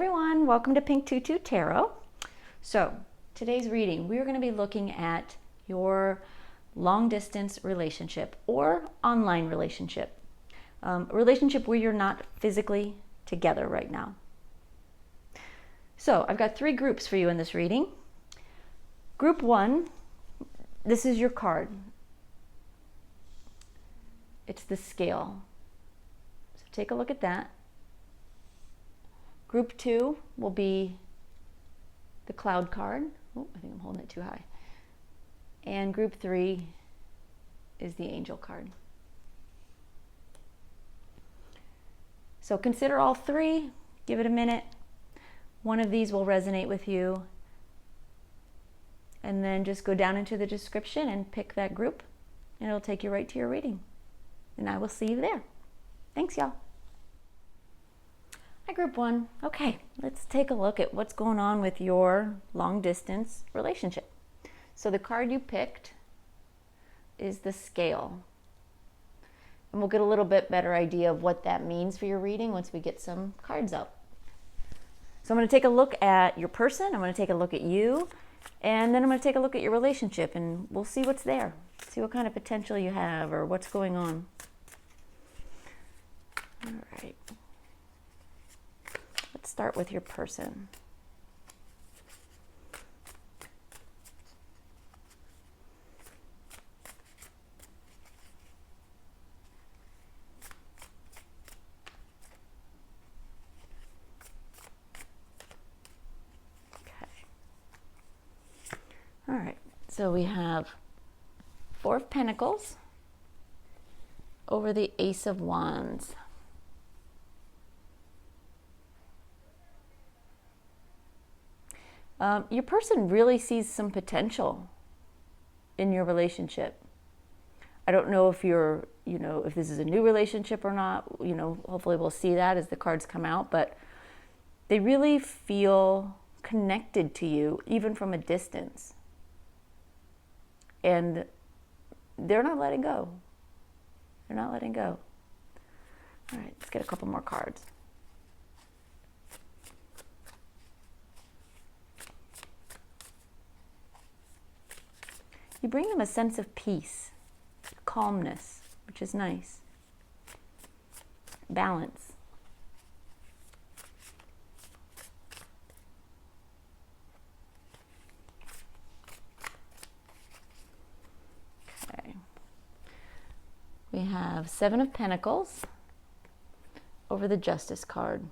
everyone, welcome to Pink Tutu Tarot. So today's reading, we're going to be looking at your long distance relationship or online relationship, a relationship where you're not physically together right now. So I've got three groups for you in this reading. Group one, this is your card. It's the scale. So take a look at that. Group two will be the cloud card. Oh, I think I'm holding it too high. And group three is the angel card. So consider all three, give it a minute. One of these will resonate with you. And then just go down into the description and pick that group, and it'll take you right to your reading. And I will see you there. Thanks, y'all. Hi, group one. Okay, let's take a look at what's going on with your long distance relationship. So the card you picked is the scale. And we'll get a little bit better idea of what that means for your reading once we get some cards up. So I'm going to take a look at your person, I'm going to take a look at you, and then I'm going to take a look at your relationship, and we'll see what's there. See what kind of potential you have or what's going on. All right. Let's start with your person. All right, so we have Four of Pentacles over the Ace of Wands. Your person really sees some potential in your relationship. I don't know if you're, if this is a new relationship or not, hopefully we'll see that as the cards come out, but they really feel connected to you even from a distance. And they're not letting go. They're not letting go. All right, let's get a couple more cards. You bring them a sense of peace, calmness, which is nice. Balance. Okay. We have Seven of Pentacles over the Justice card.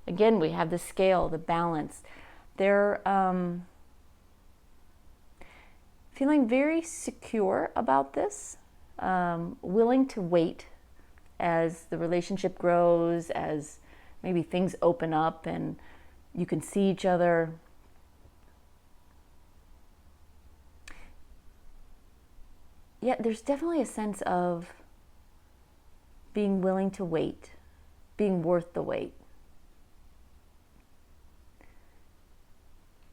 Again, we have the scale, the balance. They're feeling very secure about this, willing to wait as the relationship grows, as maybe things open up and you can see each other. Yeah, there's definitely a sense of being willing to wait, being worth the wait.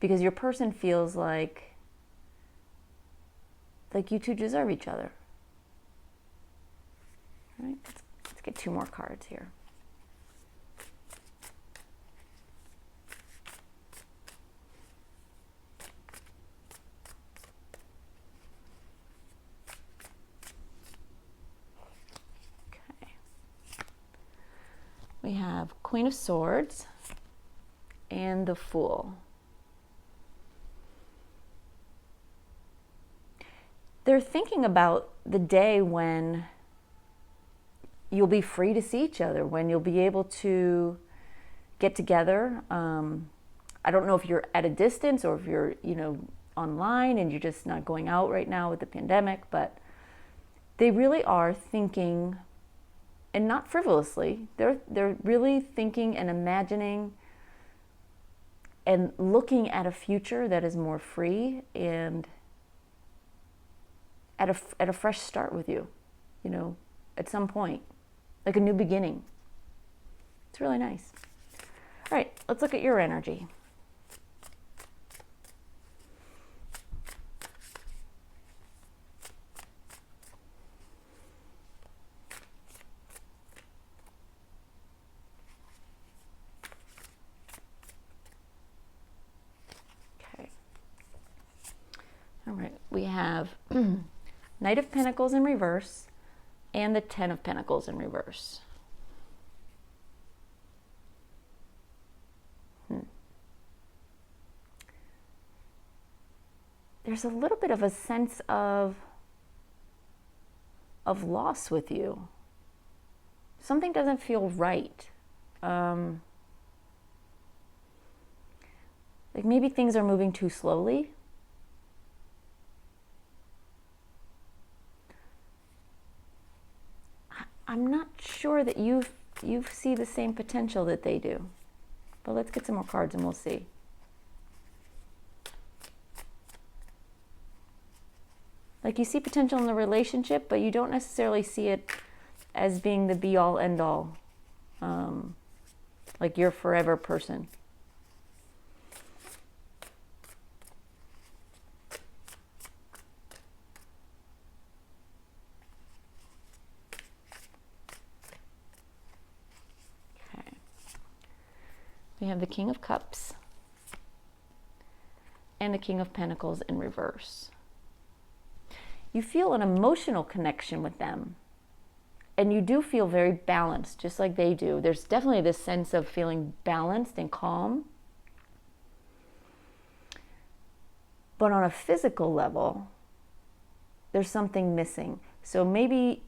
Because your person feels like you two deserve each other. All right, let's get two more cards here. Okay. We have Queen of Swords and the Fool. They're thinking about the day when you'll be free to see each other, when you'll be able to get together. I don't know if you're at a distance or if you're, online and you're just not going out right now with the pandemic, but they really are thinking, and not frivolously, they're really thinking and imagining and looking at a future that is more free and at a fresh start with you, at some point, like a new beginning. It's really nice. All right, let's look at your energy. All right, we have Knight of Pentacles in reverse and the Ten of Pentacles in reverse. There's a little bit of a sense of loss with you. Something doesn't feel right. Like maybe things are moving too slowly. I'm not sure that you see the same potential that they do. But let's get some more cards and we'll see. Like you see potential in the relationship, but you don't necessarily see it as being the be-all, end-all. Like your forever person. Okay. We have the King of Cups and the King of Pentacles in reverse. You feel an emotional connection with them. And you do feel very balanced, just like they do. There's definitely this sense of feeling balanced and calm. But on a physical level, there's something missing. So maybe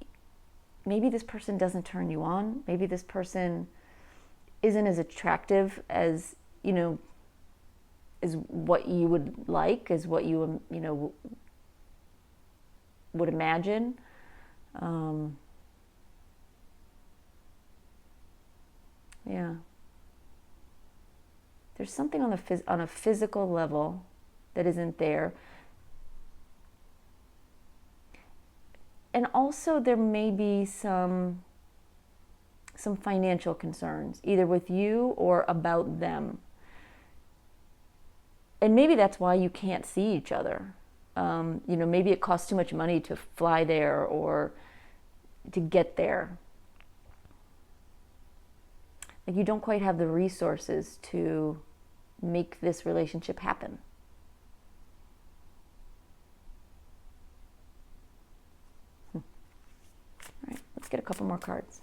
this person doesn't turn you on. Maybe this person isn't as attractive as, as what you would like, as what you would imagine. Yeah. There's something on a physical level that isn't there. And also there may be some financial concerns, either with you or about them. And maybe that's why you can't see each other. Maybe it costs too much money to fly there or to get there. Like you don't quite have the resources to make this relationship happen. All right, let's get a couple more cards.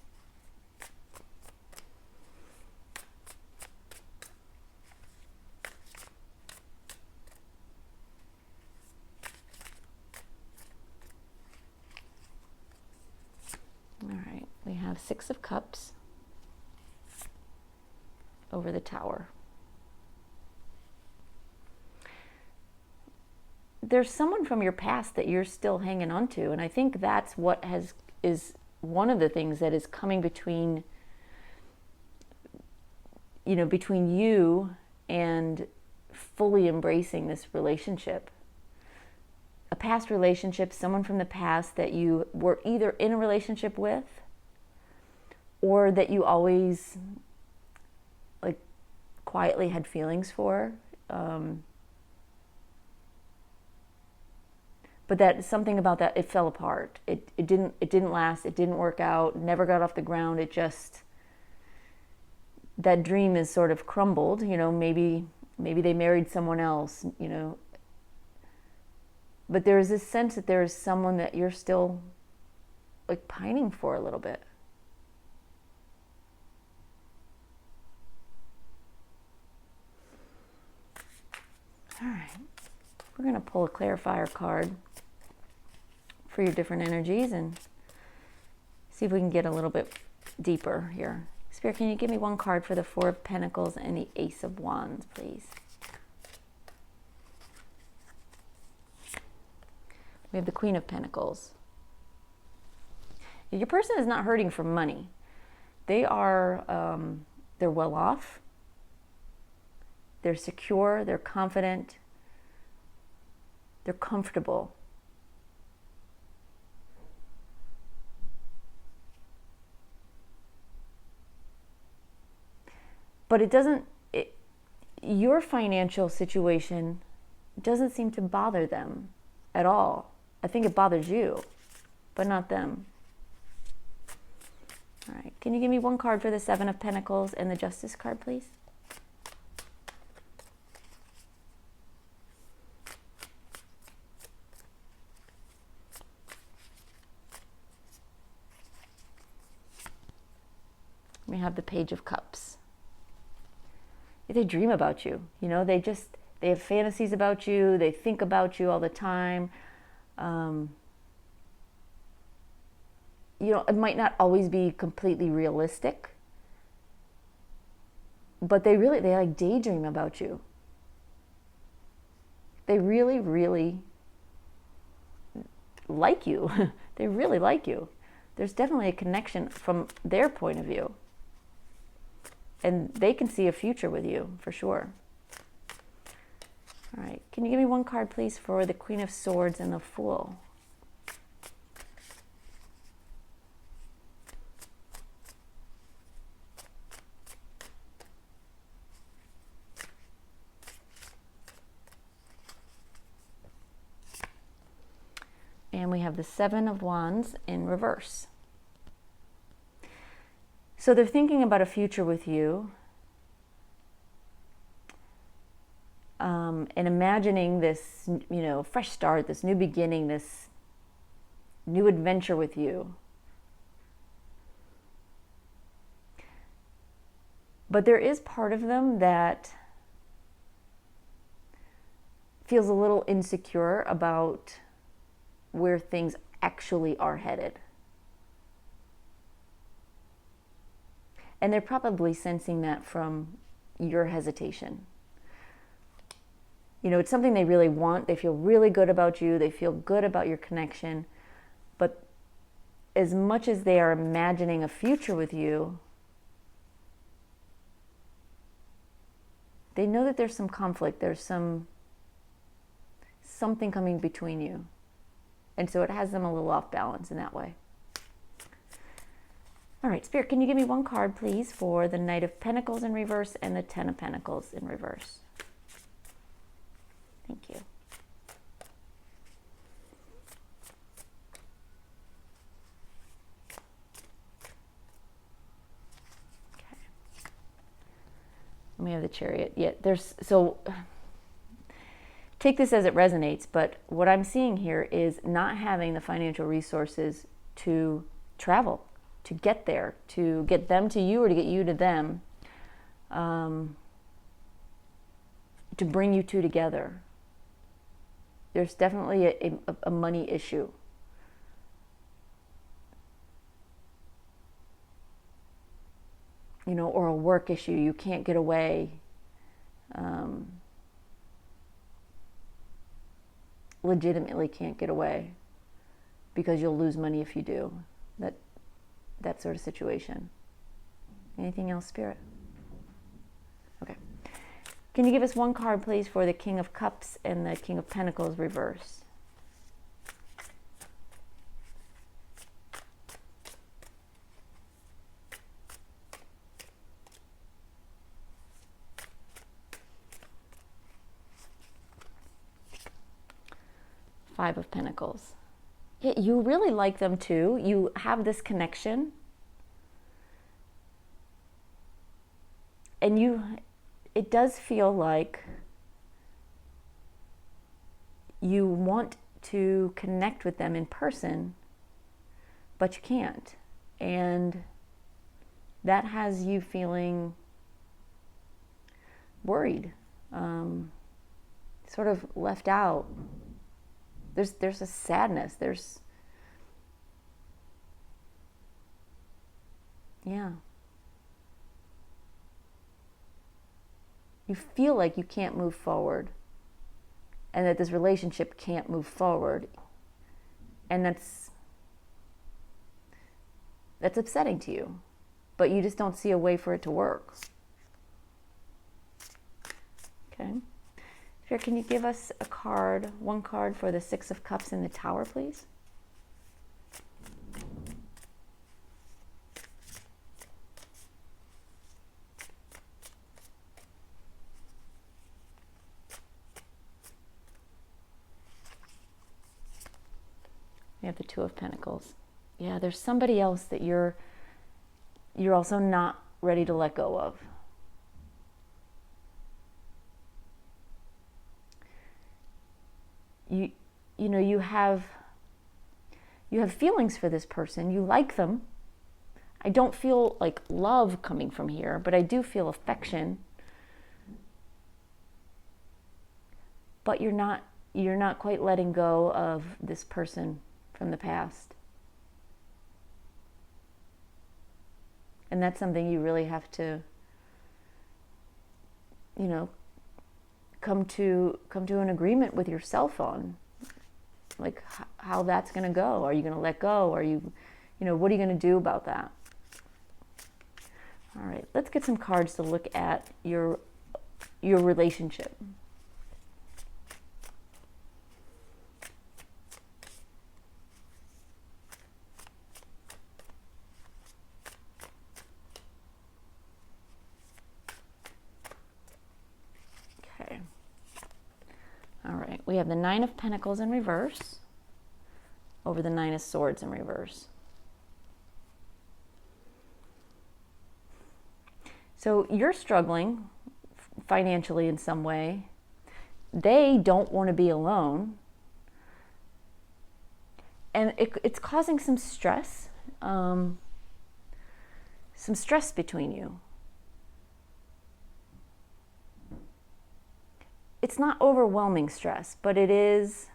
All right, we have Six of Cups over the Tower. There's someone from your past that you're still hanging on to, and I think that's what is one of the things that is coming between you and fully embracing this relationship. A past relationship, someone from the past that you were either in a relationship with or that you always quietly had feelings for, but that something about that, it fell apart. It didn't last. It didn't work out. Never got off the ground. That dream is sort of crumbled. Maybe they married someone else. But there is this sense that there is someone that you're still pining for a little bit. All right, we're going to pull a clarifier card for your different energies and see if we can get a little bit deeper here. Spirit, can you give me one card for the Four of Pentacles and the Ace of Wands, please? We have the Queen of Pentacles. Your person is not hurting for money. They are, they're well off. They're secure, they're confident, they're comfortable. But your financial situation doesn't seem to bother them at all. I think it bothers you, but not them. All right, can you give me one card for the Seven of Pentacles and the Justice card, please? We have the Page of Cups. They dream about you. You know, they have fantasies about you. They think about you all the time. You know, it might not always be completely realistic, but they like daydream about you. They really, really like you. They really like you. There's definitely a connection from their point of view. And they can see a future with you, for sure. All right, can you give me one card, please, for the Queen of Swords and the Fool? And we have the Seven of Wands in reverse. So they're thinking about a future with you, and imagining this, you know, fresh start, this new beginning, this new adventure with you. But there is part of them that feels a little insecure about where things actually are headed. And they're probably sensing that from your hesitation. You know, it's something they really want. They feel really good about you. They feel good about your connection. But as much as they are imagining a future with you, they know that there's some conflict. There's something coming between you. And so it has them a little off balance in that way. All right, Spirit, can you give me one card, please, for the Knight of Pentacles in reverse and the Ten of Pentacles in reverse? Thank you. Okay. And we have the Chariot. Yeah, so take this as it resonates, but what I'm seeing here is not having the financial resources to travel, to get there, to get them to you or to get you to them, to bring you two together. There's definitely a money issue. You know, or a work issue. You can't get away. Legitimately can't get away because you'll lose money if you do. That sort of situation. Anything else, Spirit? Okay. Can you give us one card, please, for the King of Cups and the King of Pentacles reverse? Five of Pentacles. Yeah, you really like them too. You have this connection. And it does feel like you want to connect with them in person, but you can't. And that has you feeling worried, sort of left out. There's a sadness. Yeah. You feel like you can't move forward and that this relationship can't move forward. And that's upsetting to you, but you just don't see a way for it to work. Okay. Here, can you give us a card, one card for the Six of Cups in the Tower, please? We have the Two of Pentacles. Yeah, there's somebody else that you're also not ready to let go of. You know, you have feelings for this person. You like them. I don't feel like love coming from here, but I do feel affection. But you're not quite letting go of this person from the past. And that's something you really have to, come to an agreement with yourself on. Like how that's going to go. Are you going to let go? Are you, what are you going to do about that? All right, let's get some cards to look at your relationship. Okay. All right, we have the Nine of Pentacles in reverse over the Nine of Swords in reverse. So you're struggling financially in some way. They don't want to be alone. And it's causing some stress between you. It's not overwhelming stress, but it's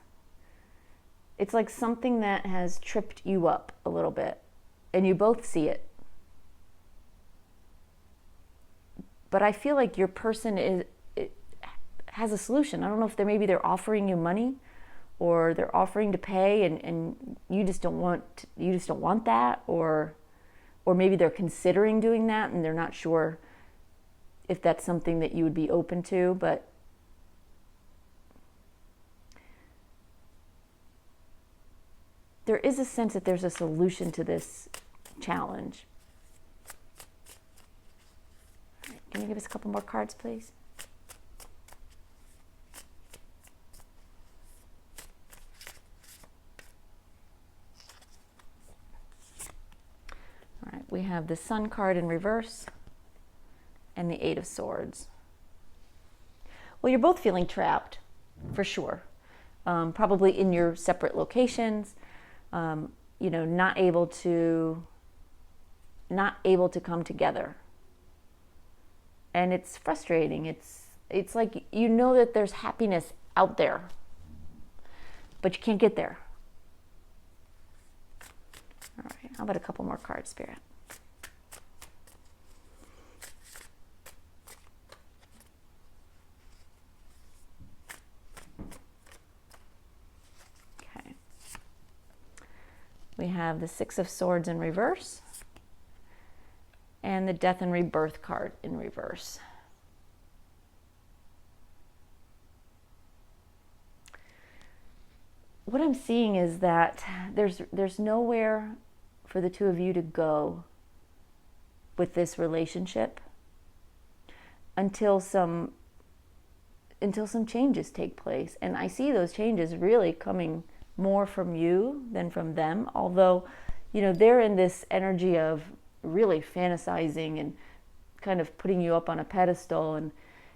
like something that has tripped you up a little bit, and you both see it. But I feel like your person has a solution. I don't know if they're offering you money, or they're offering to pay, and you just don't want that, or maybe they're considering doing that and they're not sure if that's something that you would be open to. But there is a sense that there's a solution to this challenge. Can you give us a couple more cards, please? All right, we have the Sun card in reverse and the Eight of Swords. Well, you're both feeling trapped, for sure. Probably in your separate locations, not able to come together. And it's frustrating. It's like that there's happiness out there, but you can't get there. All right, how about a couple more cards, Spirit? Okay. We have the Six of Swords in reverse and the Death and Rebirth card in reverse. What I'm seeing is that there's nowhere for the two of you to go with this relationship until some changes take place. And I see those changes really coming more from you than from them, although they're in this energy of really fantasizing and kind of putting you up on a pedestal, and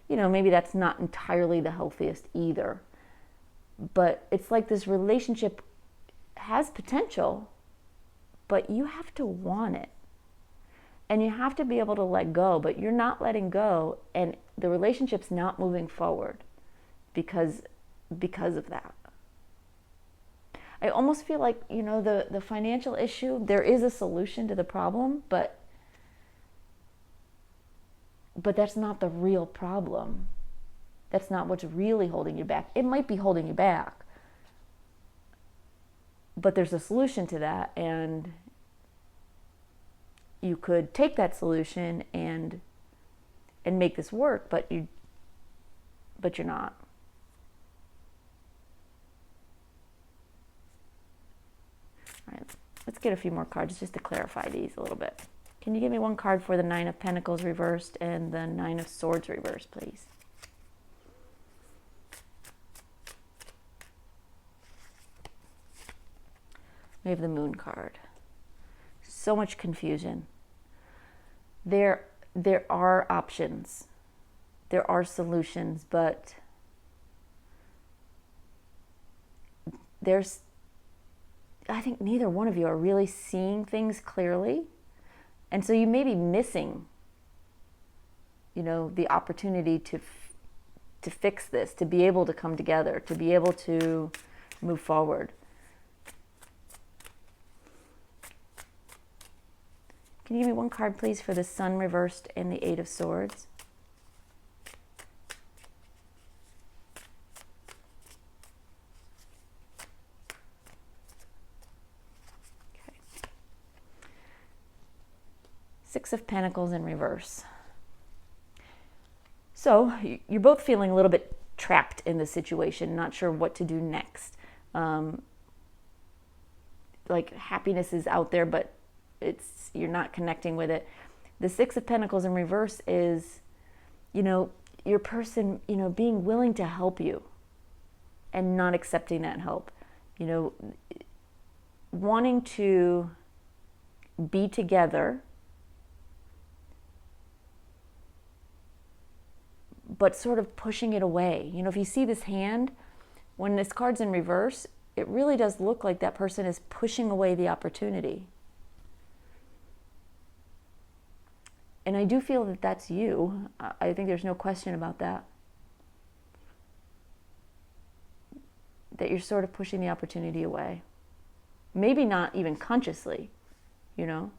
maybe that's not entirely the healthiest either. But it's like this relationship has potential, but you have to want it, and you have to be able to let go. But you're not letting go, and the relationship's not moving forward because of that. I almost feel like, the financial issue, there is a solution to the problem, but that's not the real problem. That's not what's really holding you back. It might be holding you back, but there's a solution to that, and you could take that solution and make this work, but you're not. All right, let's get a few more cards just to clarify these a little bit. Can you give me one card for the Nine of Pentacles reversed and the Nine of Swords reversed, please? We have the Moon card. So much confusion. There are options. There are solutions, but I think neither one of you are really seeing things clearly, And so you may be missing, the opportunity to fix this, to be able to come together, to be able to move forward. Can you give me one card, please, for the Sun reversed and the Eight of Swords? Okay. Six of Pentacles in reverse. So you're both feeling a little bit trapped in the situation, not sure what to do next. Like happiness is out there, but you're not connecting with it. The Six of Pentacles in reverse is, your person, being willing to help you and not accepting that help. Wanting to be together, but sort of pushing it away. If you see this hand, when this card's in reverse, it really does look like that person is pushing away the opportunity. And I do feel that that's you. I think there's no question about that. That you're sort of pushing the opportunity away. Maybe not even consciously, You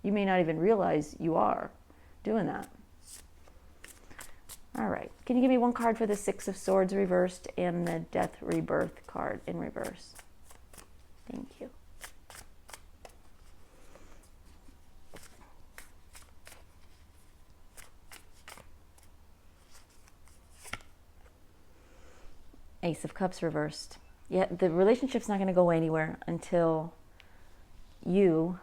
may not even realize you are doing that. All right. Can you give me one card for the Six of Swords reversed and the Death Rebirth card in reverse? Thank you. Ace of Cups reversed. Yeah, the relationship's not going to go anywhere until you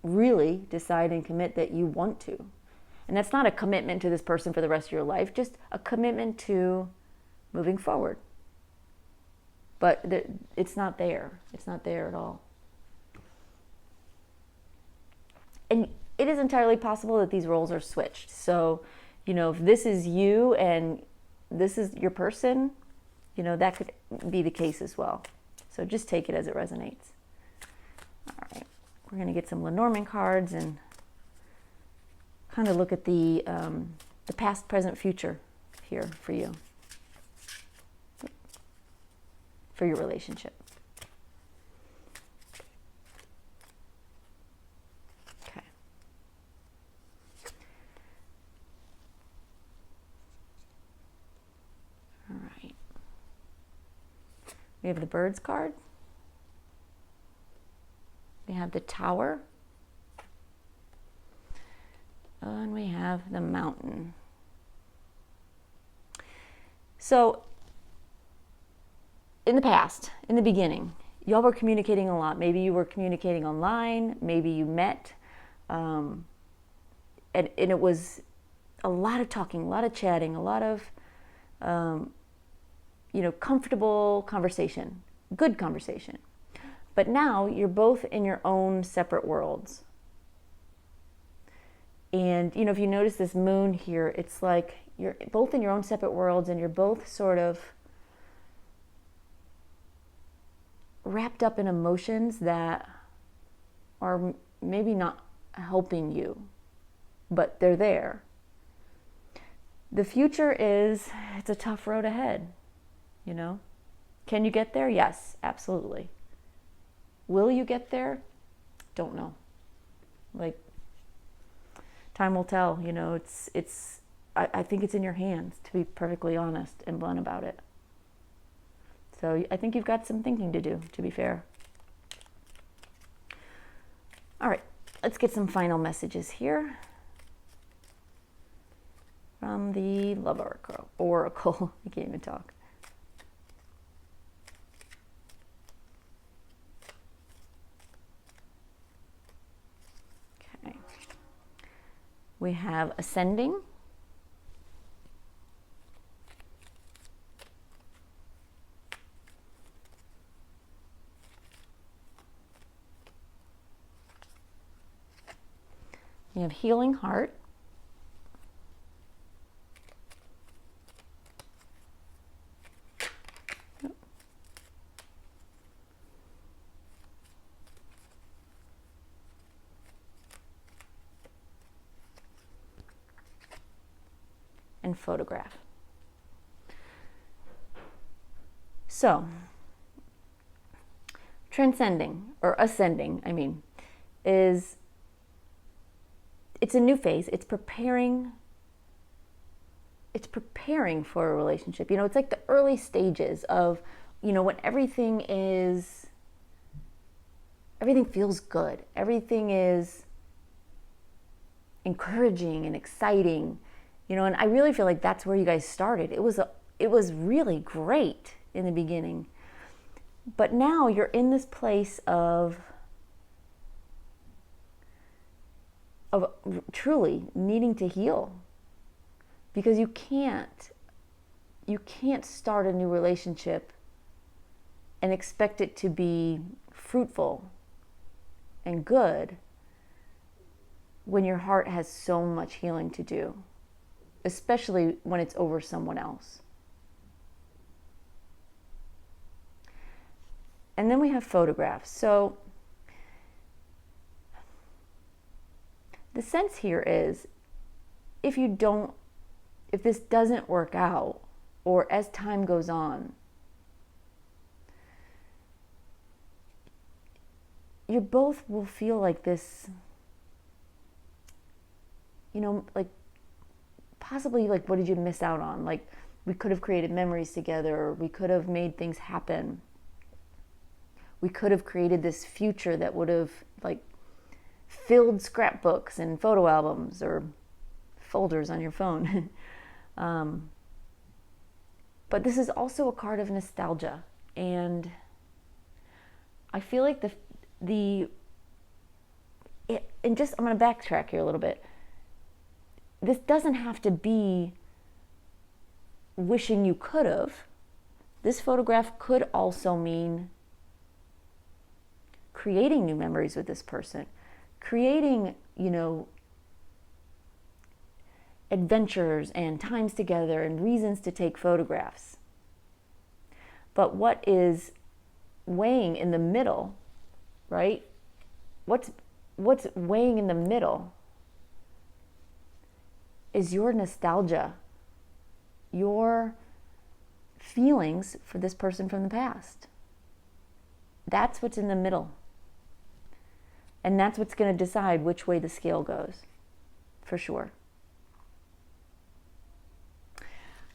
really decide and commit that you want to. And that's not a commitment to this person for the rest of your life, just a commitment to moving forward. But it's not there. It's not there at all. And it is entirely possible that these roles are switched. So, if this is you and this is your person, that could be the case as well. So just take it as it resonates. All right. We're going to get some Lenormand cards and kind of look at the past, present, future here for you, for your relationship. Okay. All right. We have the Birds card. We have the Tower. And we have the Mountain. So, in the past, in the beginning, y'all were communicating a lot. Maybe you were communicating online. Maybe you met. And it was a lot of talking, a lot of chatting, a lot of, comfortable conversation, good conversation. But now you're both in your own separate worlds. And, if you notice this moon here, it's like you're both in your own separate worlds and you're both sort of wrapped up in emotions that are maybe not helping you, but they're there. The future it's a tough road ahead, Can you get there? Yes, absolutely. Will you get there? Don't know. Time will tell, I think it's in your hands, to be perfectly honest and blunt about it. So I think you've got some thinking to do, to be fair. All right, let's get some final messages here from the Love Oracle. I can't even talk. We have Ascending. We have Healing Heart. and photograph. So, transcending, or ascending, it's a new phase. It's preparing for a relationship. It's like the early stages of, when everything feels good. Everything is encouraging and exciting, and I really feel like that's where you guys started. It was really great in the beginning. But now you're in this place of truly needing to heal, because you can't start a new relationship and expect it to be fruitful and good when your heart has so much healing to do, especially when it's over someone else. And then we have photographs. So the sense here is, if this doesn't work out, or as time goes on, you both will feel like this, like possibly like, what did you miss out on? Like, we could have created memories together. We could have made things happen. We could have created this future that would have like filled scrapbooks and photo albums or folders on your phone. But this is also a card of nostalgia, and I feel like I'm going to backtrack here a little bit. This doesn't have to be wishing you could have. This photograph could also mean creating new memories with this person, creating, adventures and times together and reasons to take photographs. But what is weighing in the middle, right? What's weighing in the middle is your nostalgia, your feelings for this person from the past. That's what's in the middle. And that's what's going to decide which way the scale goes, for sure.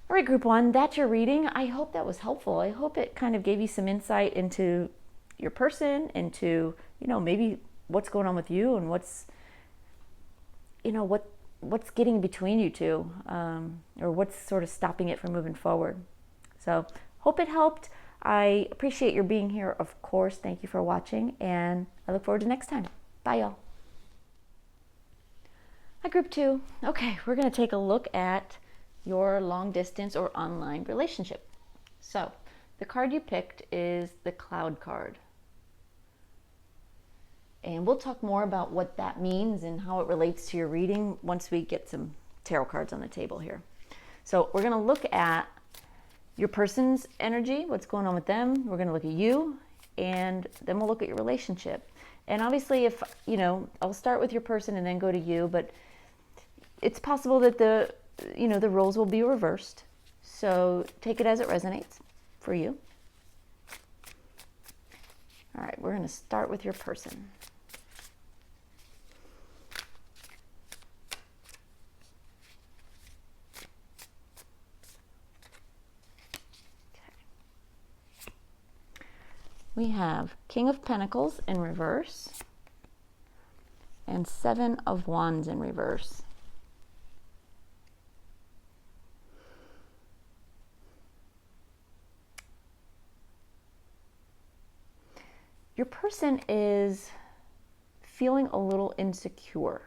All right, group one, that's your reading. I hope that was helpful. I hope it kind of gave you some insight into your person, into, maybe what's going on with you and what's getting between you two, or what's sort of stopping it from moving forward. So hope it helped. I appreciate your being here, of course. Thank you for watching, and I look forward to next time. Bye, y'all. Hi, group two. Okay, we're going to take a look at your long distance or online relationship. So the card you picked is the Cloud card. And we'll talk more about what that means and how it relates to your reading once we get some tarot cards on the table here. So we're going to look at your person's energy, what's going on with them. We're going to look at you, and then we'll look at your relationship. And obviously, if, I'll start with your person and then go to you, but it's possible that the roles will be reversed. So take it as it resonates for you. All right, we're going to start with your person. We have King of Pentacles in reverse and Seven of Wands in reverse. Your person is feeling a little insecure,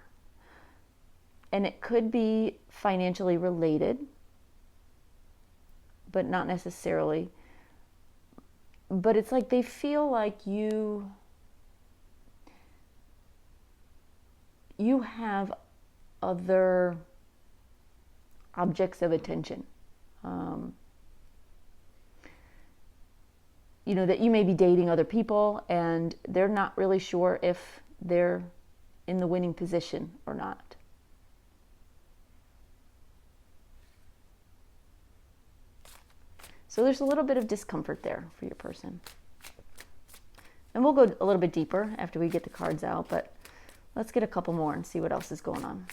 and it could be financially related, but not necessarily. But it's like they feel like you have other objects of attention. That you may be dating other people and they're not really sure if they're in the winning position or not. So there's a little bit of discomfort there for your person. And we'll go a little bit deeper after we get the cards out, but let's get a couple more and see what else is going on.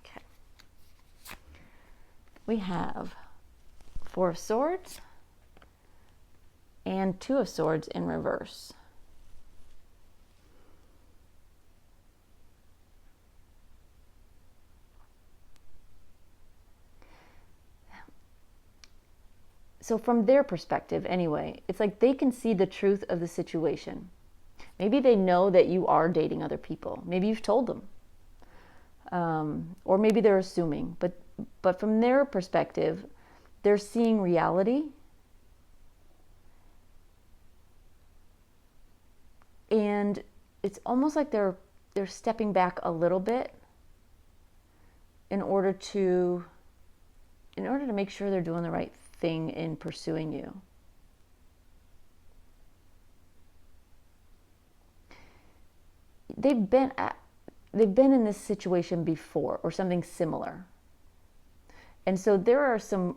Okay. We have Four of Swords and Two of Swords in reverse. So from their perspective, anyway, it's like they can see the truth of the situation. Maybe they know that you are dating other people. Maybe you've told them. Or maybe they're assuming. But from their perspective, they're seeing reality. And it's almost like they're stepping back a little bit in order to make sure they're doing the right thing in pursuing you. They've been in this situation before or something similar. And so there are some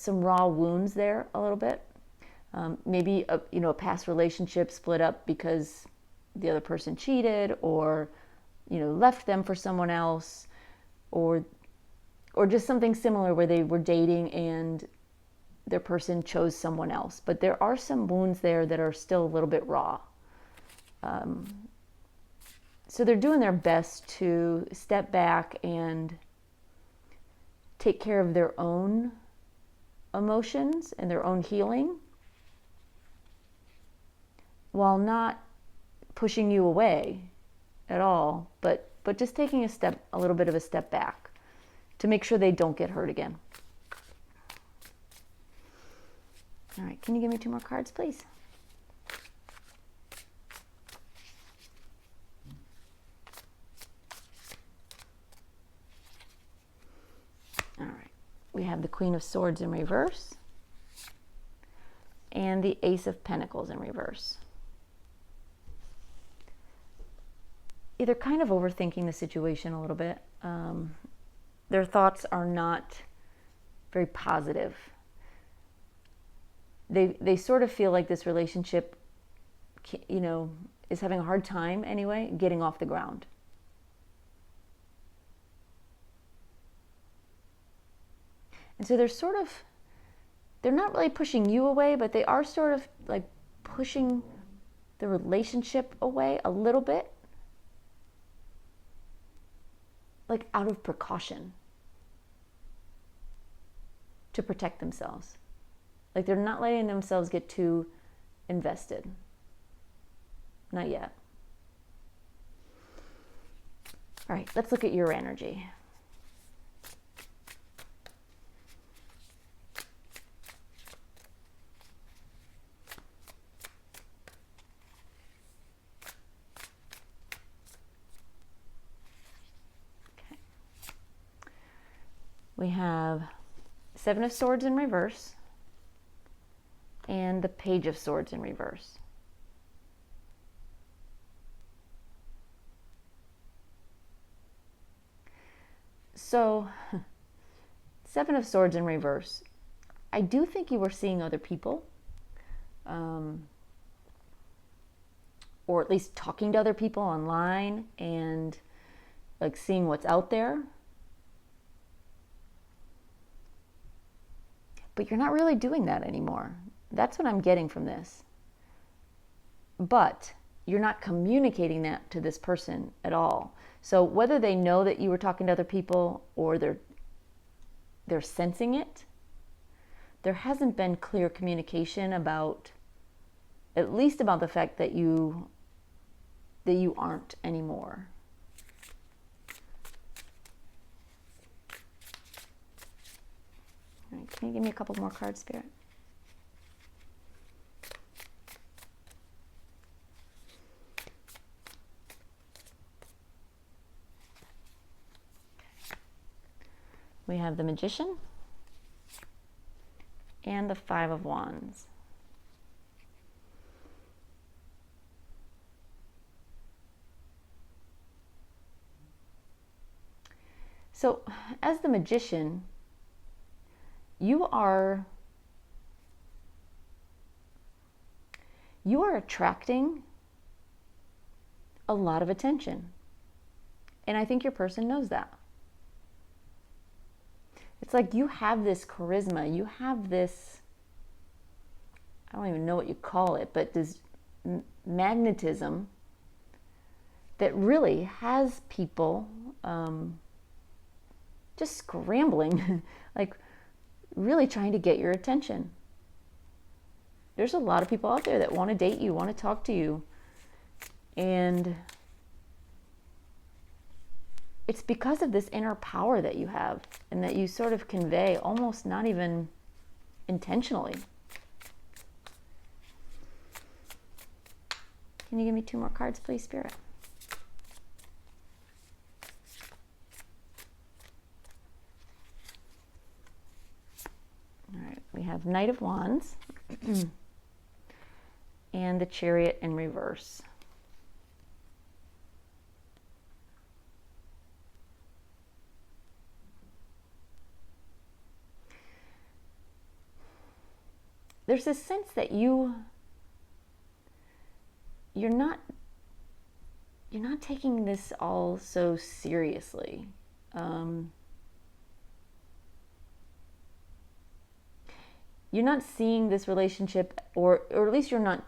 raw wounds there a little bit. Maybe a past relationship split up because the other person cheated, or left them for someone else, or just something similar where they were dating and their person chose someone else. But there are some wounds there that are still a little bit raw. So they're doing their best to step back and take care of their own emotions and their own healing, while not pushing you away at all, but just taking a little bit of a step back to make sure they don't get hurt again. All right, can you give me 2 more cards, please? All right, we have the Queen of Swords in reverse and the Ace of Pentacles in reverse. They're kind of overthinking the situation a little bit. Their thoughts are not very positive. They sort of feel like this relationship, is having a hard time anyway, getting off the ground. And so they're not really pushing you away, but they are sort of like pushing the relationship away a little bit, like out of precaution, to protect themselves. Like they're not letting themselves get too invested. Not yet. All right, let's look at your energy. Okay. We have Seven of Swords in reverse and the Page of Swords in reverse. So, Seven of Swords in reverse. I do think you were seeing other people, or at least talking to other people online and like seeing what's out there. But you're not really doing that anymore. That's what I'm getting from this. But you're not communicating that to this person at all. So whether they know that you were talking to other people or they're sensing it, there hasn't been clear communication about, at least about the fact that you aren't anymore. All right, can you give me a couple more cards, Spirit? We have the Magician and the Five of Wands. So, as the magician, you are attracting a lot of attention. And I think your person knows that. It's like you have this charisma, you have this, I don't even know what you call it, but this magnetism that really has people just scrambling, like really trying to get your attention. There's a lot of people out there that want to date you, want to talk to you. And it's because of this inner power that you have and that you sort of convey almost not even intentionally. Can you give me 2 more cards, please, Spirit? All right, we have Knight of Wands and the Chariot in reverse. There's this sense that you're not taking this all so seriously. You're not seeing this relationship, or at least you're not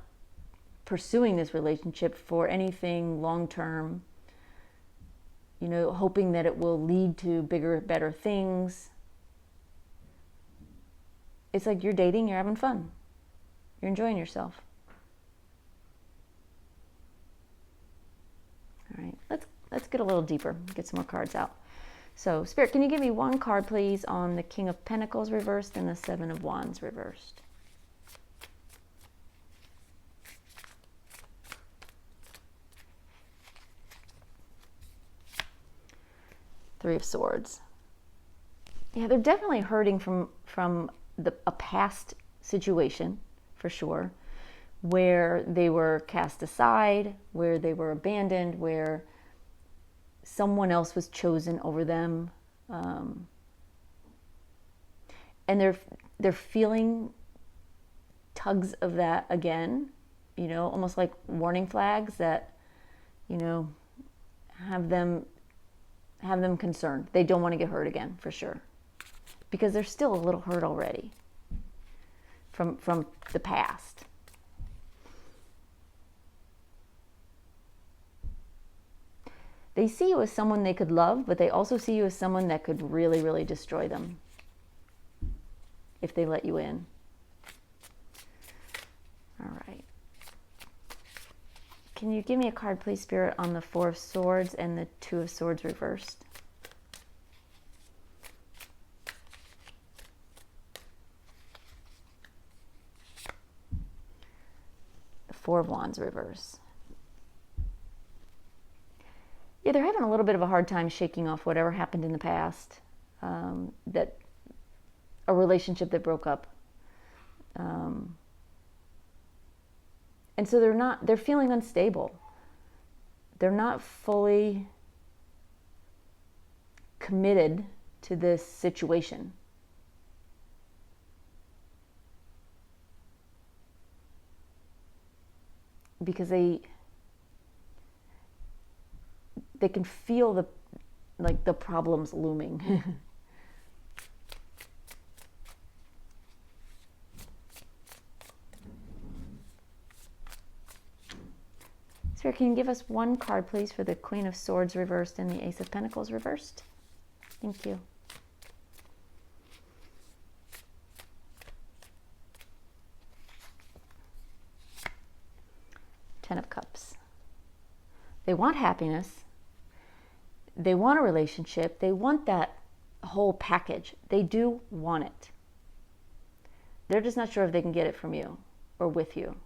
pursuing this relationship for anything long-term, hoping that it will lead to bigger, better things. It's like you're dating, you're having fun. You're enjoying yourself. All right, let's get a little deeper, get some more cards out. So, Spirit, can you give me 1 card, please, on the King of Pentacles reversed and the 7 of Wands reversed? Three of Swords. Yeah, they're definitely hurting from a past situation, for sure, where they were cast aside, where they were abandoned, where someone else was chosen over them, and they're feeling tugs of that again, almost like warning flags that have them concerned. They don't want to get hurt again, for sure, because they're still a little hurt already from the past. They see you as someone they could love, but they also see you as someone that could really, really destroy them if they let you in. All right. Can you give me a card, please, Spirit, on the 4 of Swords and the 2 of Swords reversed? The 4 of Wands reverse. Yeah, they're having a little bit of a hard time shaking off whatever happened in the past, that a relationship that broke up. And so they're feeling unstable. They're not fully committed to this situation. Because they can feel the problems looming. Spirit, can you give us 1 card, please, for the Queen of Swords reversed and the Ace of Pentacles reversed? Thank you. Ten of Cups. They want happiness. They want a relationship. They want that whole package. They do want it. They're just not sure if they can get it from you or with you.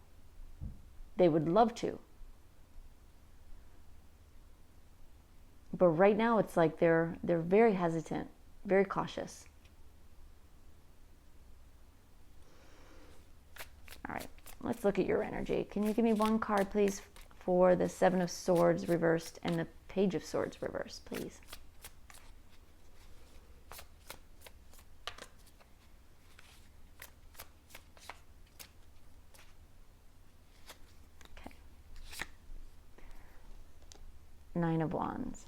They would love to. But right now it's like they're very hesitant, very cautious. All right, let's look at your energy. Can you give me 1 card, please, for the 7 of Swords reversed and the Page of Swords reversed, please? Nine of Wands.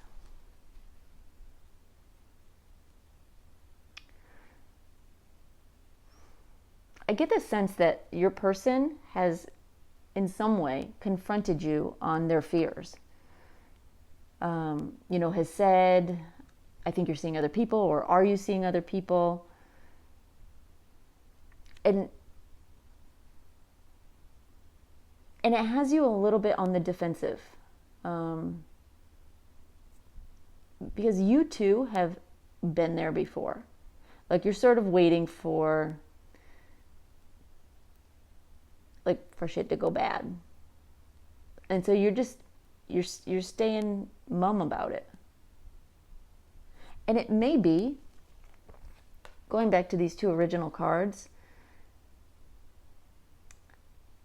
I get the sense that your person has in some way confronted you on their fears. Has said, I think you're seeing other people, or are you seeing other people? And it has you a little bit on the defensive. Because you too have been there before. Like you're sort of waiting for shit to go bad. And so you're staying mum about it. And it may be, going back to these two original cards,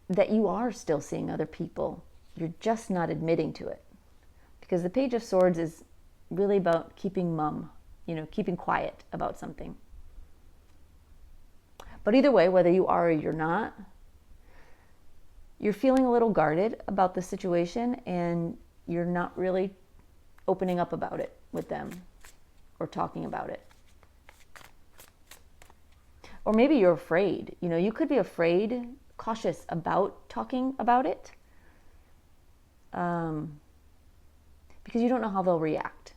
that you are still seeing other people. You're just not admitting to it. Because the Page of Swords is really about keeping mum, keeping quiet about something. But either way, whether you are or you're not, you're feeling a little guarded about the situation and you're not really opening up about it with them or talking about it. Or maybe you're afraid. You could be afraid, cautious about talking about it because you don't know how they'll react.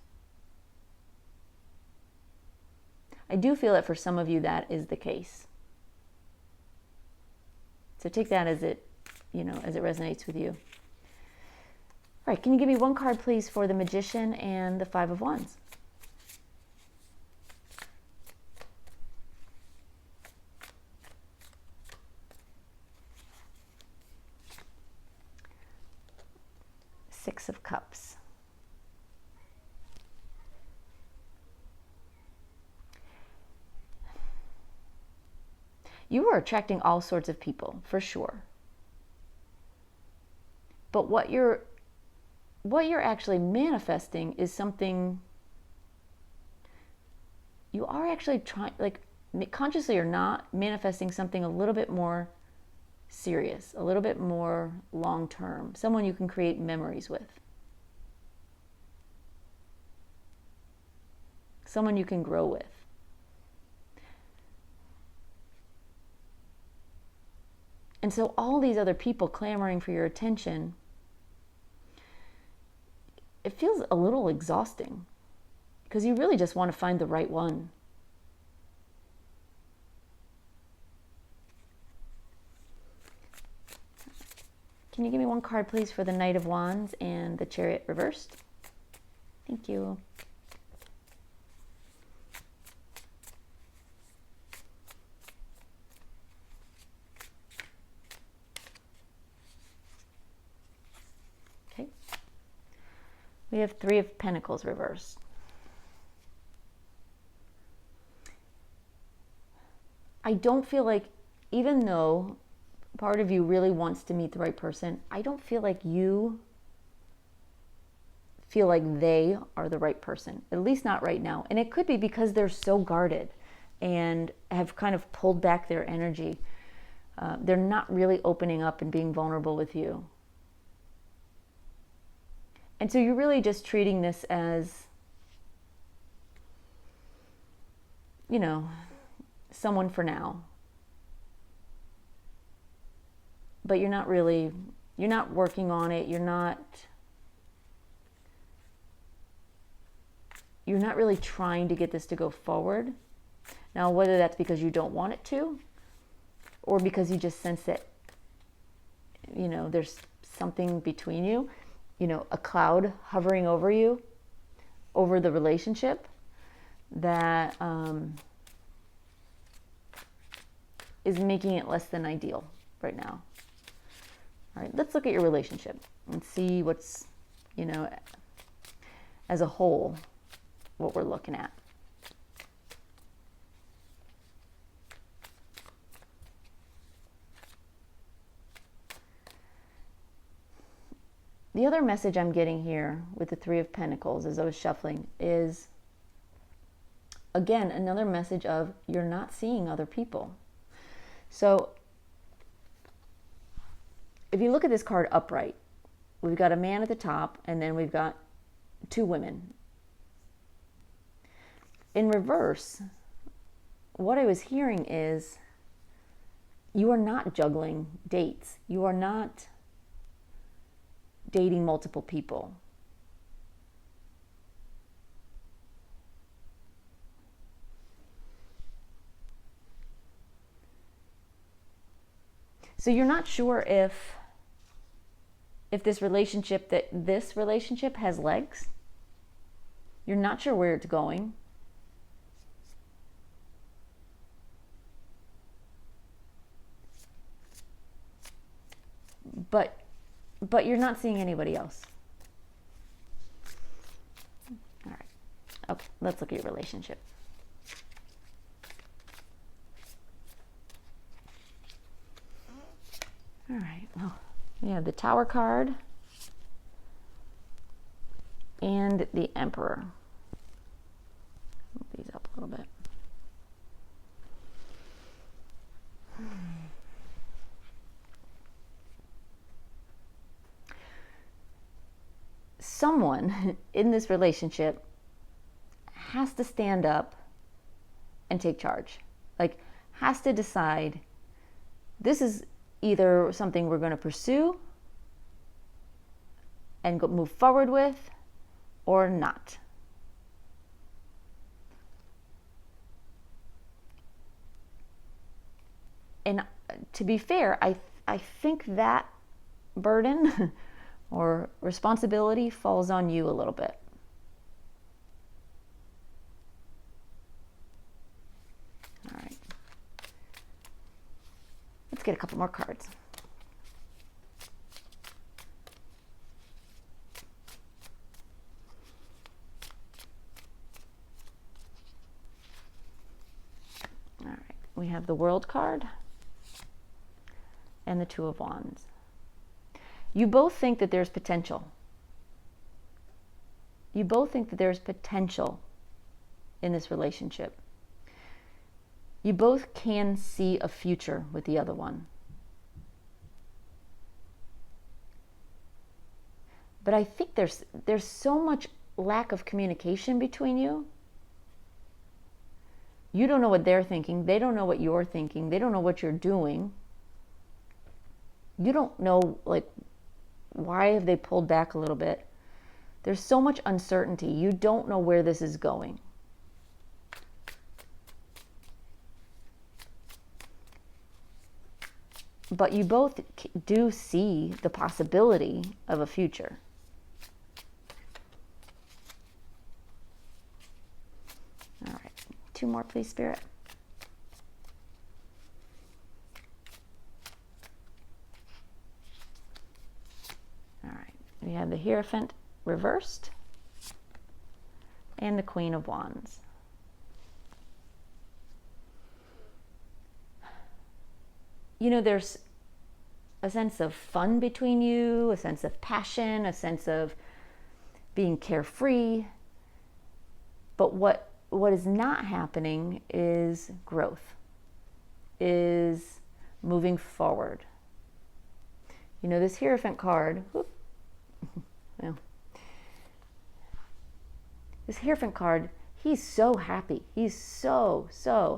I do feel that for some of you that is the case. So take that as it resonates with you. All right, can you give me one card, please, for the Magician and the Five of Wands? Six of Cups. You are attracting all sorts of people, for sure. But what you're actually manifesting is something you are actually trying, consciously or not, manifesting something a little bit more serious, a little bit more long-term, someone you can create memories with, someone you can grow with. And so all these other people clamoring for your attention, it feels a little exhausting because you really just want to find the right one. Can you give me one card, please, for the Knight of Wands and the Chariot reversed? Thank you. Okay. We have Three of Pentacles reversed. I don't feel like, even though part of you really wants to meet the right person, I don't feel like you feel like they are the right person, at least not right now. And it could be because they're so guarded and have kind of pulled back their energy. They're not really opening up and being vulnerable with you. And so you're really just treating this as, someone for now. But you're not working on it. You're not really trying to get this to go forward. Now, whether that's because you don't want it to, or because you just sense that, there's something between you, a cloud hovering over you, over the relationship that is making it less than ideal right now. All right, let's look at your relationship and see what's, as a whole, what we're looking at. The other message I'm getting here with the Three of Pentacles as I was shuffling is, again, another message of you're not seeing other people. So if you look at this card upright, we've got a man at the top, and then we've got two women. In reverse, what I was hearing is you are not juggling dates. You are not dating multiple people. So you're not sure if this relationship has legs. You're not sure where it's going. But you're not seeing anybody else. All right. Okay, let's look at your relationship. All right. Well, we have the Tower card and the Emperor. Move these up a little bit. Someone in this relationship has to stand up and take charge. Like, has to decide, this is either something we're going to pursue and move forward with, or not. And to be fair, I think that burden or responsibility falls on you a little bit. All right. Let's get a couple more cards. All right. We have the World card and the Two of Wands. You both think that there's potential. You both think that there's potential in this relationship. You both can see a future with the other one. But I think there's so much lack of communication between you. You don't know what they're thinking. They don't know what you're thinking. They don't know what you're doing. You don't know, like, why have they pulled back a little bit? There's so much uncertainty. You don't know where this is going. But you both do see the possibility of a future. All right. Two more, please, Spirit. We have the Hierophant reversed and the Queen of Wands. You know, there's a sense of fun between you, a sense of passion, a sense of being carefree. But what is not happening is growth, is moving forward. You know, this Hierophant card, well, this Hierophant card, he's so happy. He's so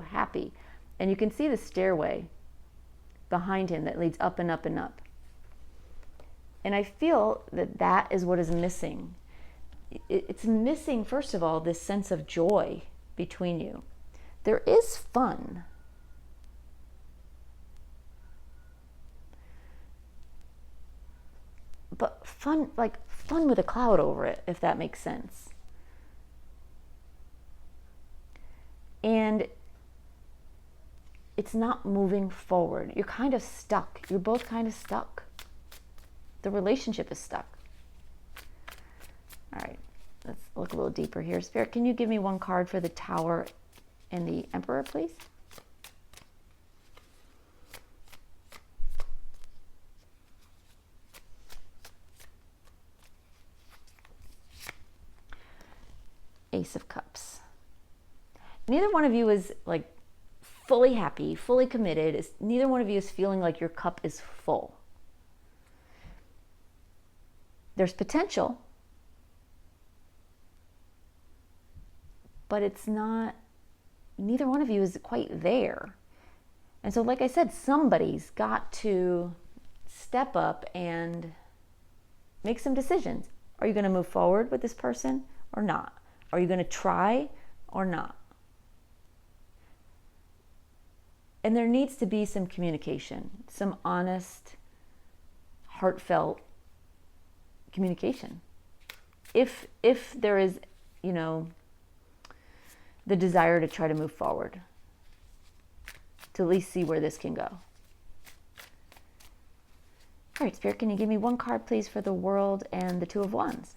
happy. And you can see the stairway behind him that leads up and up and up. And I feel that that is what is missing. It's missing, first of all, this sense of joy between you. There is fun. But fun, like fun with a cloud over it, if that makes sense. And it's not moving forward. You're kind of stuck. You're both kind of stuck. The relationship is stuck. All right, let's look a little deeper here. Spirit, can you give me one card for the Tower and the Emperor, please? Ace of Cups. Neither one of you is like fully happy, fully committed. Neither one of you is feeling like your cup is full. There's potential, but it's not, neither one of you is quite there. And so, like I said, somebody's got to step up and make some decisions. Are you going to move forward with this person or not? Are you going to try or not? And there needs to be some communication, some honest, heartfelt communication. If there is, the desire to try to move forward, to at least see where this can go. All right, Spirit, can you give me one card, please, for the World and the Two of Wands?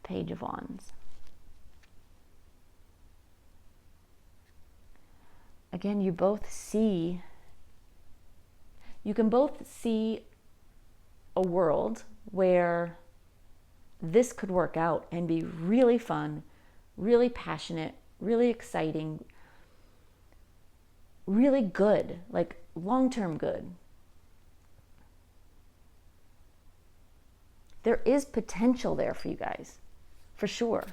Page of Wands. Again, you can both see a world where this could work out and be really fun, really passionate, really exciting, really good, like long-term good. There is potential there for you guys, for sure.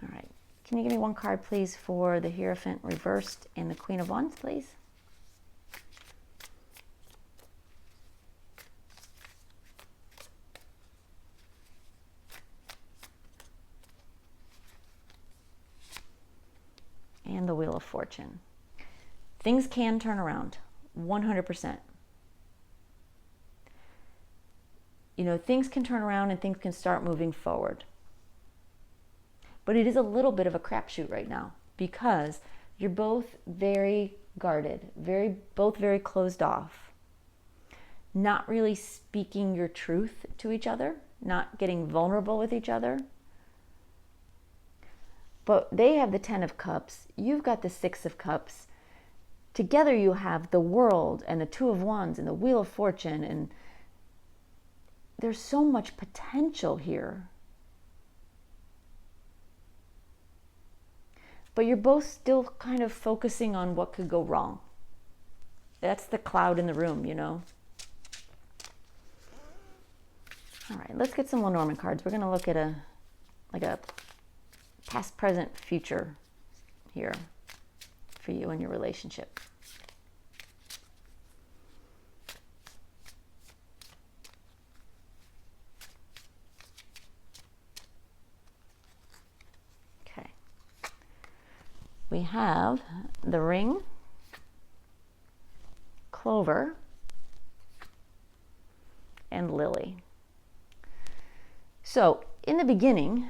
All right. Can you give me one card, please, for the Hierophant reversed and the Queen of Wands, please? And the Wheel of Fortune. Things can turn around, 100%. Things can turn around and things can start moving forward. But it is a little bit of a crapshoot right now because you're both very guarded, both very closed off, not really speaking your truth to each other, not getting vulnerable with each other. But they have the 10 of Cups, you've got the 6 of Cups. Together you have the World and the Two of Wands and the Wheel of Fortune, and there's so much potential here. But you're both still kind of focusing on what could go wrong. That's the cloud in the room, All right, let's get some Lenormand cards. We're going to look at a past, present, future here for you and your relationship. Okay. We have the Ring, Clover, and Lily. So, in the beginning,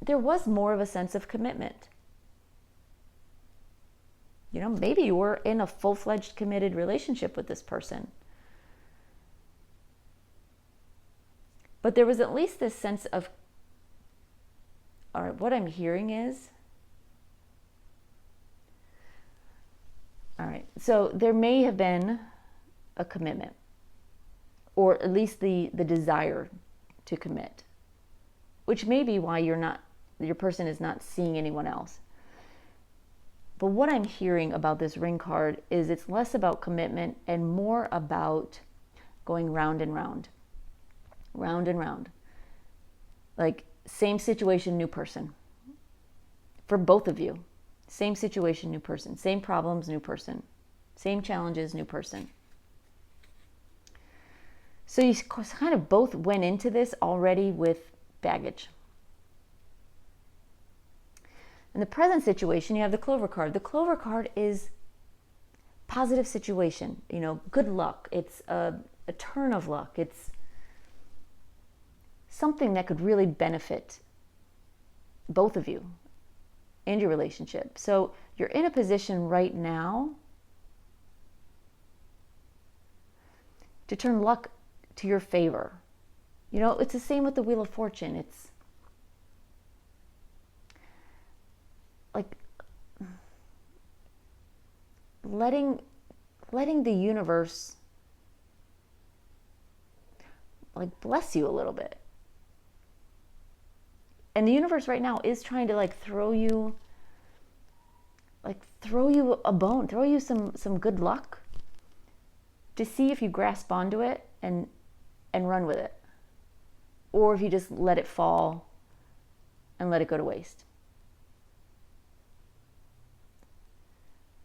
there was more of a sense of commitment. Maybe you were in a full-fledged committed relationship with this person. But there was at least this sense of, all right, what I'm hearing is, all right, so there may have been a commitment, or at least the desire to commit, which may be why your person is not seeing anyone else. But what I'm hearing about this Ring card is it's less about commitment and more about going round and round. Round and round. Like same situation, new person. For both of you. Same situation, new person. Same problems, new person. Same challenges, new person. So you kind of both went into this already with baggage. In the present situation, you have the Clover card. The Clover card is positive situation, good luck. It's a turn of luck. It's something that could really benefit both of you and your relationship. So you're in a position right now to turn luck to your favor. It's the same with the Wheel of Fortune. It's like letting the universe bless you a little bit. And the universe right now is trying to throw you a bone, throw you some good luck to see if you grasp onto it and run with it, or if you just let it fall and let it go to waste.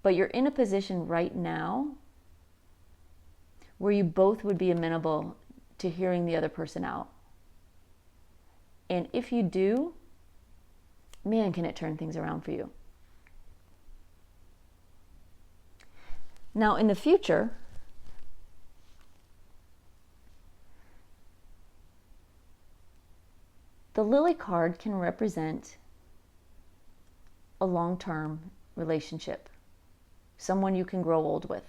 But you're in a position right now where you both would be amenable to hearing the other person out. And if you do, man, can it turn things around for you. Now, in the future, the Lily card can represent a long-term relationship, someone you can grow old with.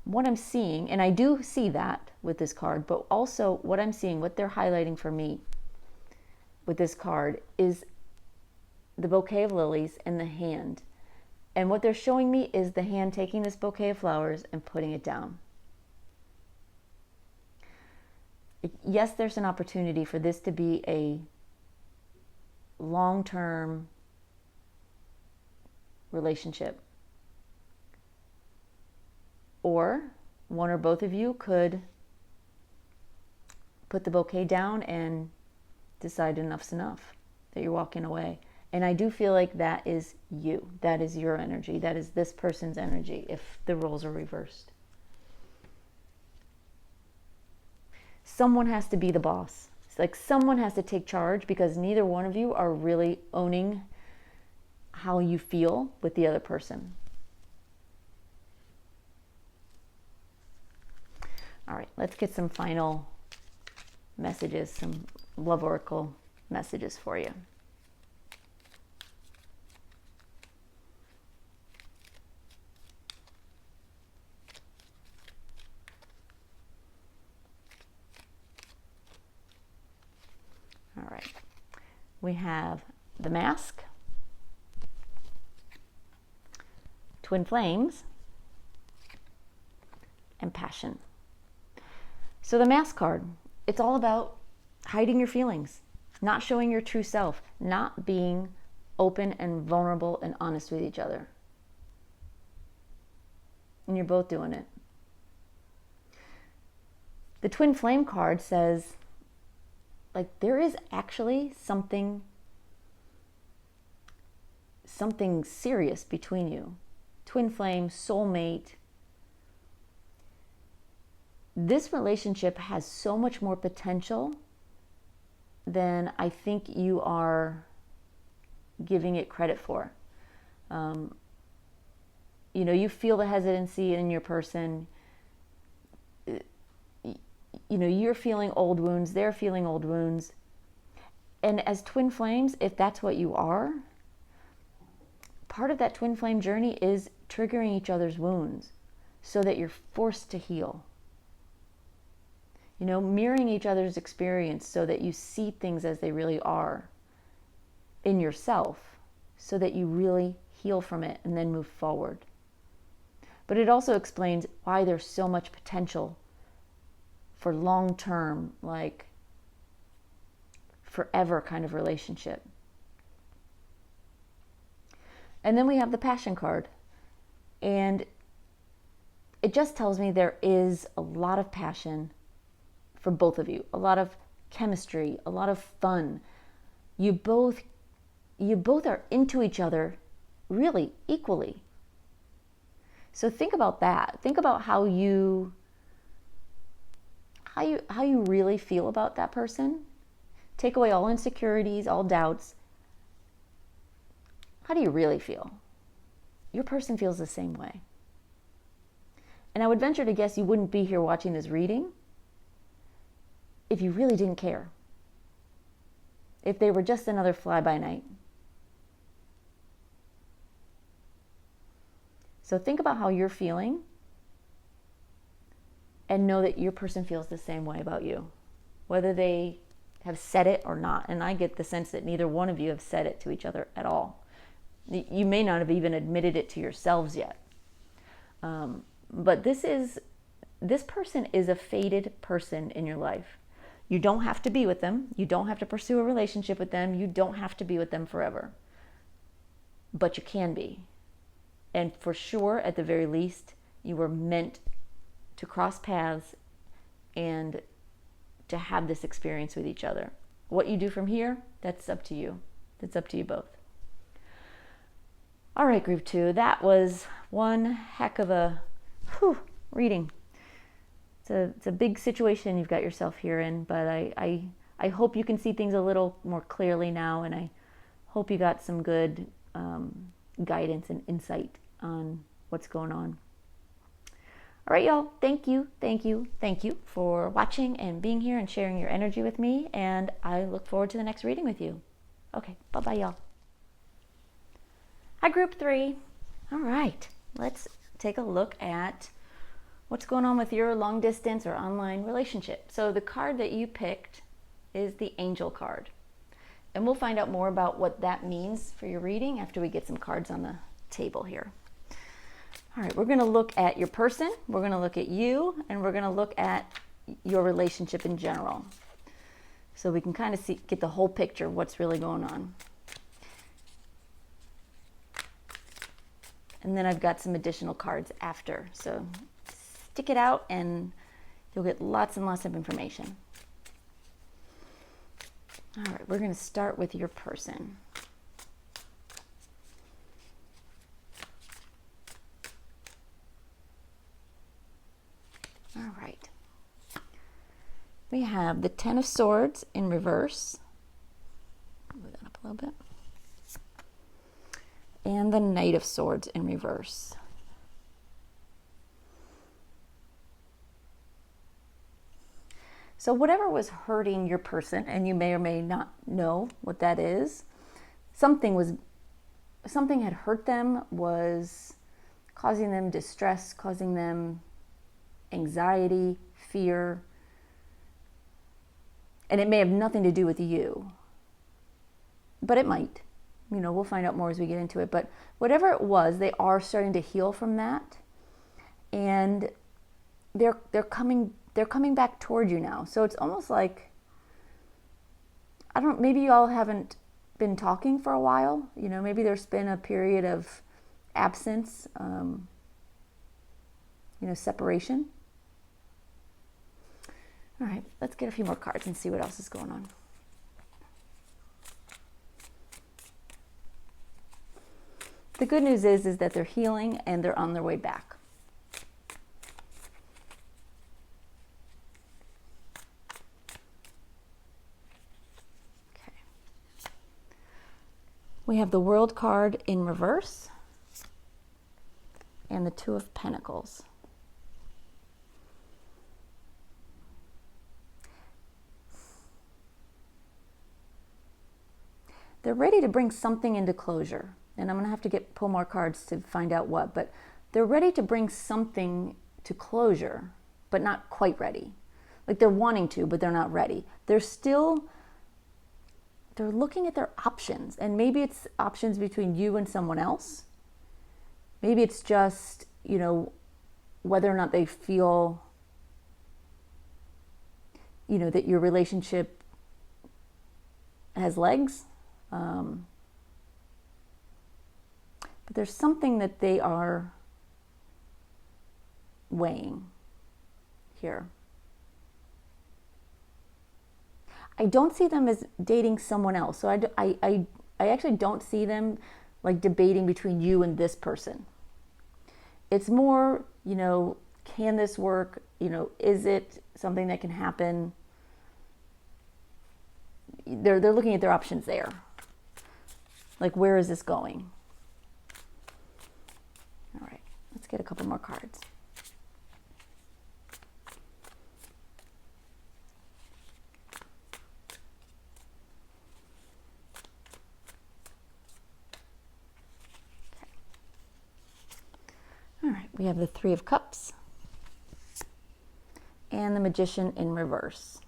What I'm seeing, and I do see that with this card, but also what I'm seeing, what they're highlighting for me with this card is the bouquet of lilies and the hand. And what they're showing me is the hand taking this bouquet of flowers and putting it down. Yes, there's an opportunity for this to be a long-term relationship. Or one or both of you could put the bouquet down and decide enough's enough, that you're walking away. And I do feel like that is you. That is your energy. That is this person's energy if the roles are reversed. Someone has to be the boss. It's like someone has to take charge, because neither one of you are really owning how you feel with the other person. All right, let's get some final messages, some love oracle messages for you. All right, we have the Mask, Twin Flames, and Passion. So the Mask card, it's all about hiding your feelings, not showing your true self, not being open and vulnerable and honest with each other. And you're both doing it. The Twin Flame card says, there is actually something serious between you. Twin flame, soulmate. This relationship has so much more potential than I think you are giving it credit for. You feel the hesitancy in your person. You're feeling old wounds, they're feeling old wounds. And as twin flames, if that's what you are, part of that twin flame journey is triggering each other's wounds so that you're forced to heal. Mirroring each other's experience so that you see things as they really are in yourself, so that you really heal from it and then move forward. But it also explains why there's so much potential for long-term, forever kind of relationship. And then we have the Passion card. And it just tells me there is a lot of passion for both of you, a lot of chemistry, a lot of fun. You both are into each other really equally. So think about that. Think about how you really feel about that person. Take away all insecurities, all doubts. How do you really feel? Your person feels the same way. And I would venture to guess you wouldn't be here watching this reading if you really didn't care. If they were just another fly-by-night. So think about how you're feeling and know that your person feels the same way about you, whether they have said it or not. And I get the sense that neither one of you have said it to each other at all. You may not have even admitted it to yourselves yet. But this is this person is a fated person in your life. You don't have to be with them. You don't have to pursue a relationship with them. You don't have to be with them forever. But you can be. And for sure, at the very least, you were meant to cross paths and to have this experience with each other. What you do from here, that's up to you. That's up to you both. All right, group 2, that was one heck of a reading. It's a big situation you've got yourself here in, but I hope you can see things a little more clearly now, and I hope you got some good guidance and insight on what's going on. All right, y'all, thank you for watching and being here and sharing your energy with me, and I look forward to the next reading with you. Okay, bye-bye, y'all. Hi, group 3. All right, let's take a look at what's going on with your long distance or online relationship. So the card that you picked is the Angel card. And we'll find out more about what that means for your reading after we get some cards on the table here. All right, we're going to look at your person, we're going to look at you, and we're going to look at your relationship in general. So we can kind of get the whole picture of what's really going on. And then I've got some additional cards after. So stick it out and you'll get lots and lots of information. All right, we're going to start with your person. All right. We have the Ten of Swords in reverse. Move that up a little bit. And the Knight of Swords in reverse. So whatever was hurting your person, and you may or may not know what that is, something had hurt them, was causing them distress, causing them anxiety, fear, and it may have nothing to do with you, but it might. You know, we'll find out more as we get into it, but whatever it was, they are starting to heal from that, and they're coming back toward you now. So it's almost like, maybe you all haven't been talking for a while. You know, maybe there's been a period of absence, separation. All right, let's get a few more cards and see what else is going on. The good news is that they're healing and they're on their way back. Okay. We have the World card in reverse and the Two of Pentacles. They're ready to bring something into closure. And I'm going to have to pull more cards to find out what. But they're ready to bring something to closure, but not quite ready. Like they're wanting to, but they're not ready. They're looking at their options. And maybe it's options between you and someone else. Maybe it's just, whether or not they feel, that your relationship has legs. But there's something that they are weighing here. I don't see them as dating someone else. So I actually don't see them like debating between you and this person. It's more, can this work? Is it something that can happen? They're looking at their options there. Like, where is this going? All right, let's get a couple more cards. Okay. All right, we have the Three of Cups and the Magician in reverse.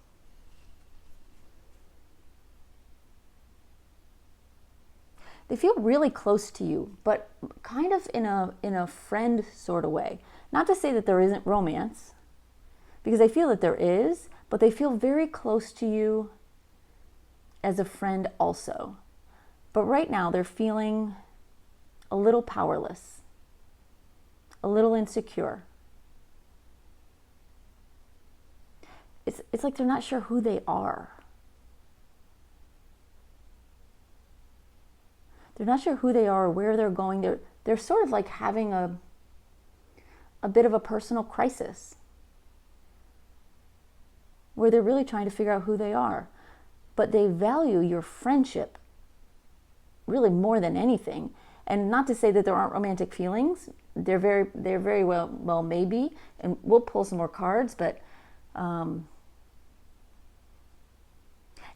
They feel really close to you, but kind of in a friend sort of way. Not to say that there isn't romance, because they feel that there is, but they feel very close to you as a friend also. But right now they're feeling a little powerless, a little insecure. It's like they're not sure who they are. They're not sure who they are or where they're going. They're sort of like having a bit of a personal crisis where they're really trying to figure out who they are. But they value your friendship really more than anything. And not to say that there aren't romantic feelings. They're very well maybe. And we'll pull some more cards, but and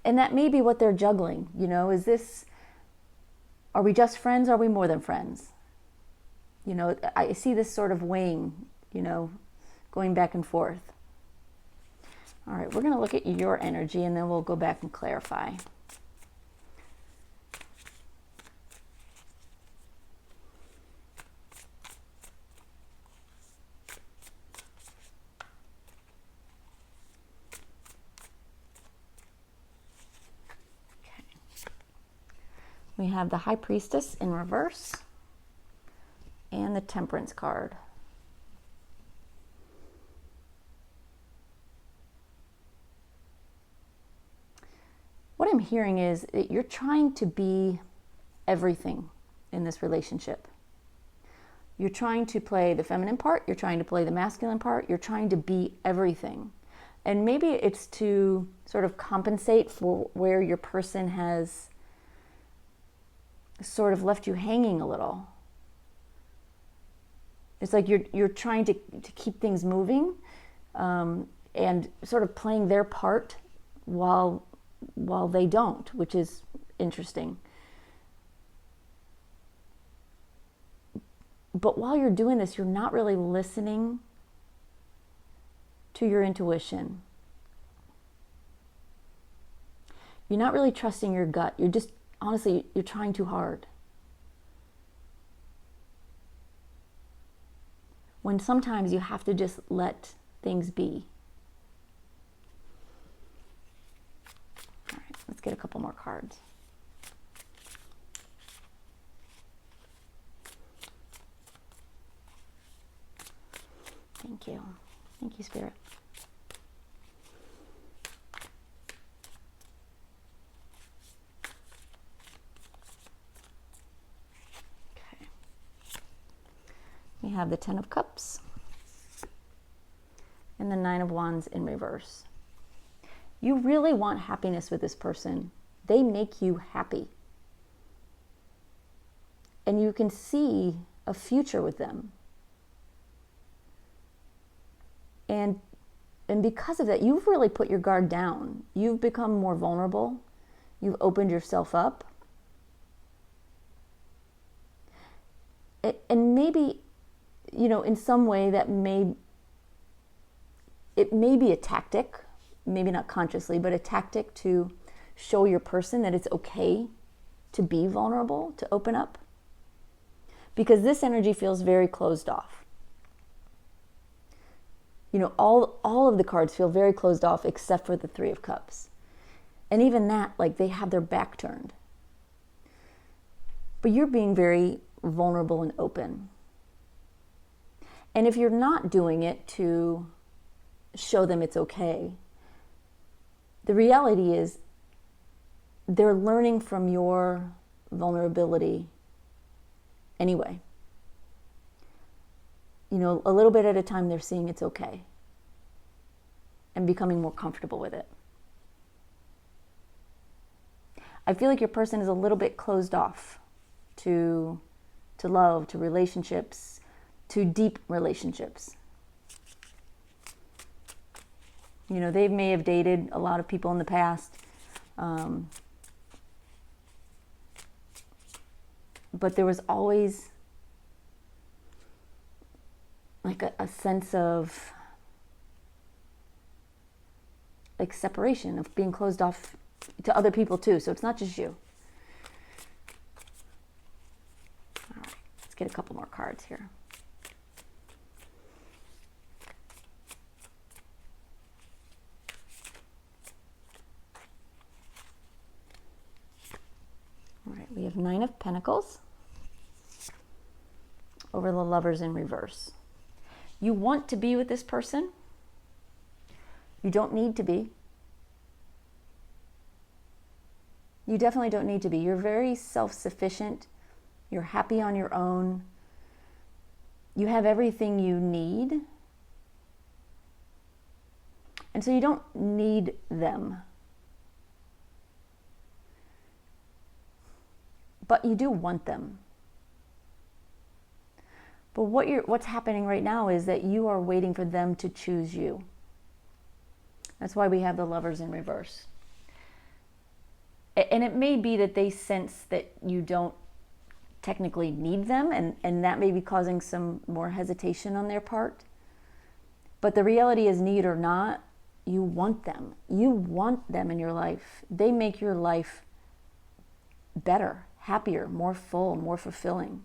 that may be what they're juggling. You know, are we just friends? Are we more than friends? You know, I see this sort of weighing, you know, going back and forth. All right, we're going to look at your energy and then we'll go back and clarify. We have the High Priestess in reverse and the Temperance card. What I'm hearing is that you're trying to be everything in this relationship. You're trying to play the feminine part, you're trying to play the masculine part, you're trying to be everything. And maybe it's to sort of compensate for where your person has sort of left you hanging a little. It's like you're trying to keep things moving and sort of playing their part while they don't, which is interesting. But while you're doing this, you're not really listening to your intuition. You're not really trusting your gut. You're just, honestly, you're trying too hard. When sometimes you have to just let things be. All right, let's get a couple more cards. Thank you. Thank you, Spirit. Okay. We have the Ten of Cups and the Nine of Wands in reverse. You really want happiness with this person. They make you happy. And you can see a future with them. And because of that, you've really put your guard down. You've become more vulnerable. You've opened yourself up. And maybe, you know, in some way it may be a tactic, maybe not consciously, but a tactic to show your person that it's okay to be vulnerable, to open up. Because this energy feels very closed off. You know, all of the cards feel very closed off except for the Three of Cups. And even that, like, they have their back turned. But you're being very vulnerable and open. And if you're not doing it to show them it's okay, the reality is they're learning from your vulnerability anyway. You know, a little bit at a time, they're seeing it's okay and becoming more comfortable with it. I feel like your person is a little bit closed off to love, to relationships, to deep relationships. You know, they may have dated a lot of people in the past, but there was always like a sense of like separation, of being closed off to other people too. So it's not just you. All right, let's get a couple more cards here. have 9 of Pentacles over the Lovers in reverse. You want to be with this person. You don't need to be. You definitely don't need to be. You're very self-sufficient. You're happy on your own. You have everything you need. And so you don't need them. But you do want them. But what's happening right now is that you are waiting for them to choose you. That's why we have the Lovers in reverse. And it may be that they sense that you don't technically need them, and that may be causing some more hesitation on their part. But the reality is, need or not, you want them. You want them in your life. They make your life better, happier, more full, more fulfilling.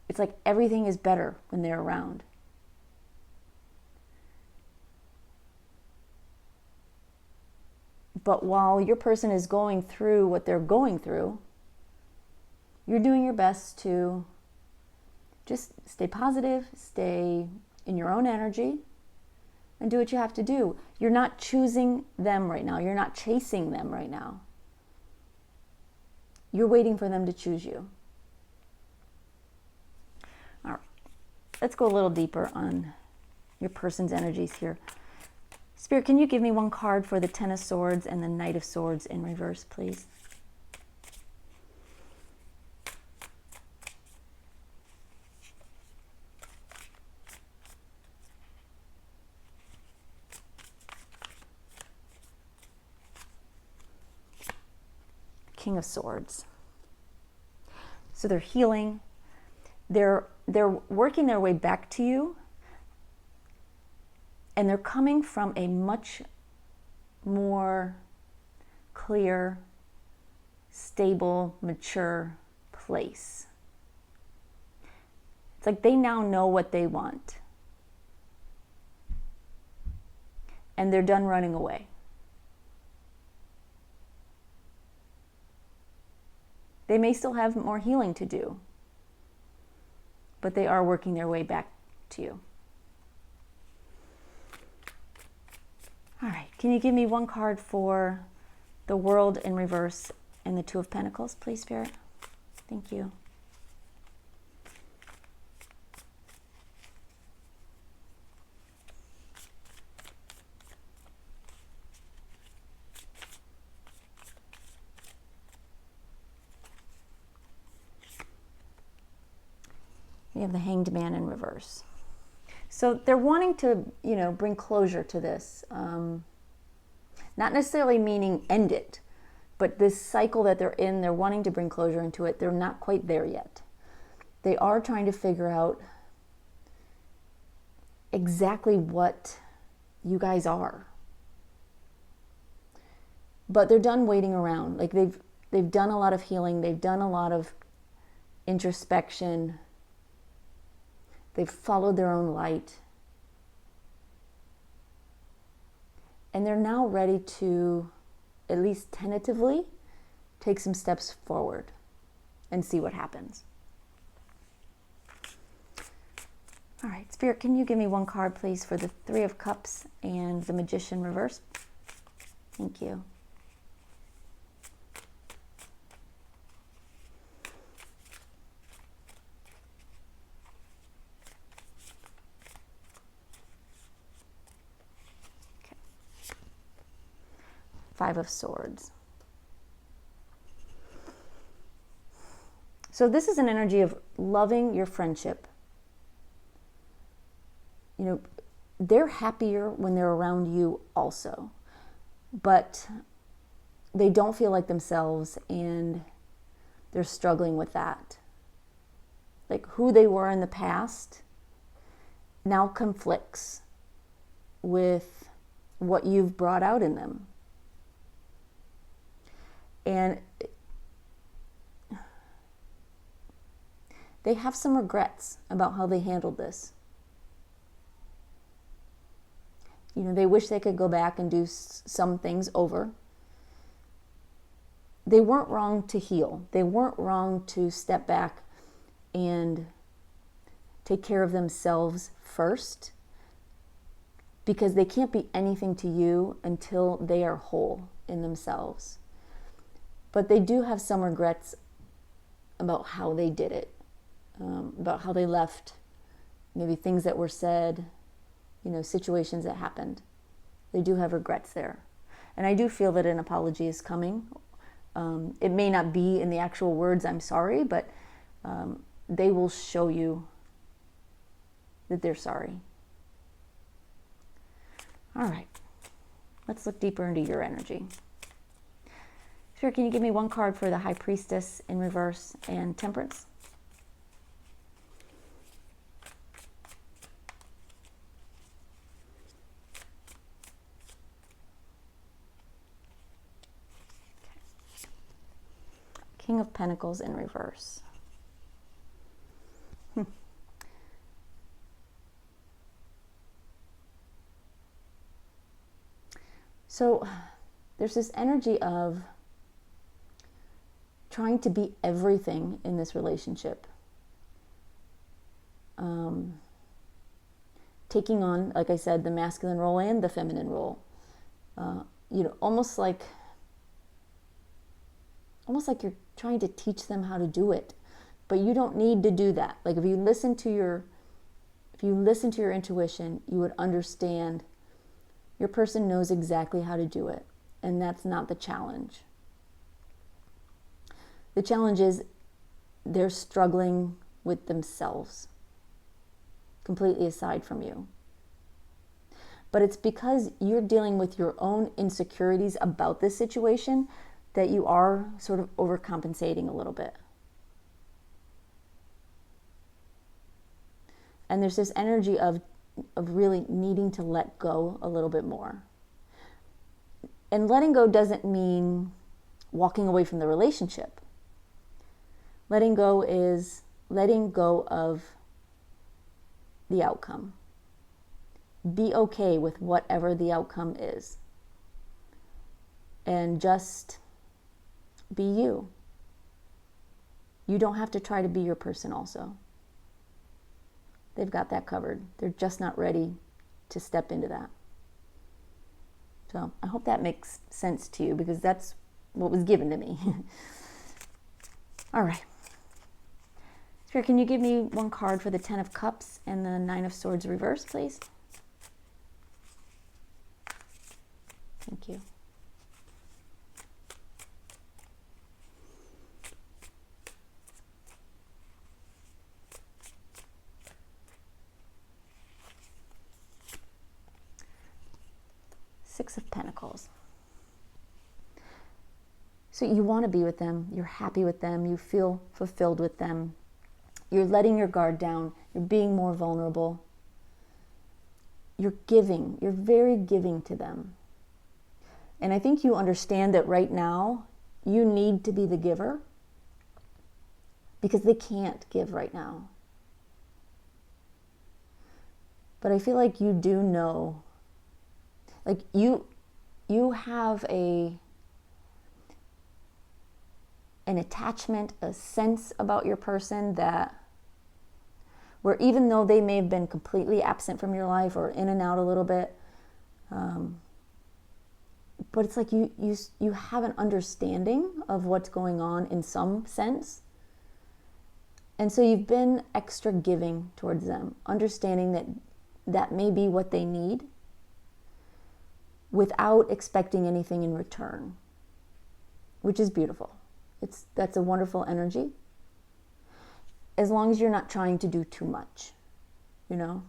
It's like everything is better when they're around. But while your person is going through what they're going through, you're doing your best to just stay positive, stay in your own energy, and do what you have to do. You're not choosing them right now. You're not chasing them right now. You're waiting for them to choose you. All right, let's go a little deeper on your person's energies here. Spirit, can you give me one card for the Ten of Swords and the Knight of Swords in reverse, please? King of Swords. So they're healing. They're working their way back to you. And they're coming from a much more clear, stable, mature place. It's like they now know what they want. And they're done running away. They may still have more healing to do, but they are working their way back to you. All right, can you give me one card for the World in reverse and the Two of Pentacles, please, Spirit? Thank you. We have the Hanged Man in reverse. So they're wanting to, bring closure to this. Not necessarily meaning end it, but this cycle that they're in, they're wanting to bring closure into it. They're not quite there yet. They are trying to figure out exactly what you guys are. But they're done waiting around. Like they've done a lot of healing. They've done a lot of introspection. They've followed their own light. And they're now ready to, at least tentatively, take some steps forward and see what happens. All right, Spirit, can you give me one card, please, for the Three of Cups and the Magician reverse? Thank you. Five of Swords. So this is an energy of loving your friendship. They're happier when they're around you also, but they don't feel like themselves and they're struggling with that. Like who they were in the past now conflicts with what you've brought out in them. And they have some regrets about how they handled this. They wish they could go back and do some things over. they weren't wrong to heal. They weren't wrong to step back and take care of themselves first, because they can't be anything to you until they are whole in themselves. But they do have some regrets about how they did it, about how they left, maybe things that were said, situations that happened. They do have regrets there. And I do feel that an apology is coming. It may not be in the actual words, "I'm sorry," but they will show you that they're sorry. All right, let's look deeper into your energy. Sure, can you give me one card for the High Priestess in reverse and Temperance? Okay. King of Pentacles in reverse. So there's this energy of trying to be everything in this relationship. Taking on, like I said, the masculine role and the feminine role. Almost like you're trying to teach them how to do it, but you don't need to do that. Like if you listen to your intuition, you would understand your person knows exactly how to do it, and that's not the challenge. The challenge is they're struggling with themselves, completely aside from you. But it's because you're dealing with your own insecurities about this situation that you are sort of overcompensating a little bit. And there's this energy of really needing to let go a little bit more. And letting go doesn't mean walking away from the relationship. Letting go is letting go of the outcome. Be okay with whatever the outcome is. And just be you. You don't have to try to be your person also. They've got that covered. They're just not ready to step into that. So I hope that makes sense to you, because that's what was given to me. All right. Spirit, can you give me one card for the Ten of Cups and the Nine of Swords reverse, please? Thank you. Six of Pentacles. So you want to be with them, you're happy with them, you feel fulfilled with them, you're letting your guard down, you're being more vulnerable, you're giving, you're very giving to them. And I think you understand that right now you need to be the giver, because they can't give right now. But I feel like you do know, like you have an attachment, a sense about your person that, where even though they may have been completely absent from your life or in and out a little bit, but it's like you have an understanding of what's going on in some sense. And so you've been extra giving towards them, understanding that that may be what they need, without expecting anything in return, which is beautiful. That's a wonderful energy, as long as you're not trying to do too much, you know?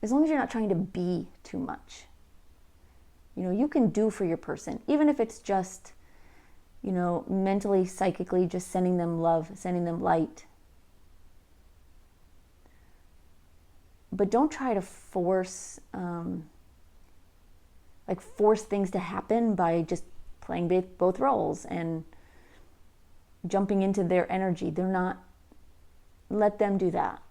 As long as you're not trying to be too much. You know, you can do for your person, even if it's just, you know, mentally, psychically, just sending them love, sending them light. But don't try to force things to happen by just playing both roles and jumping into their energy. They're not, let them do that.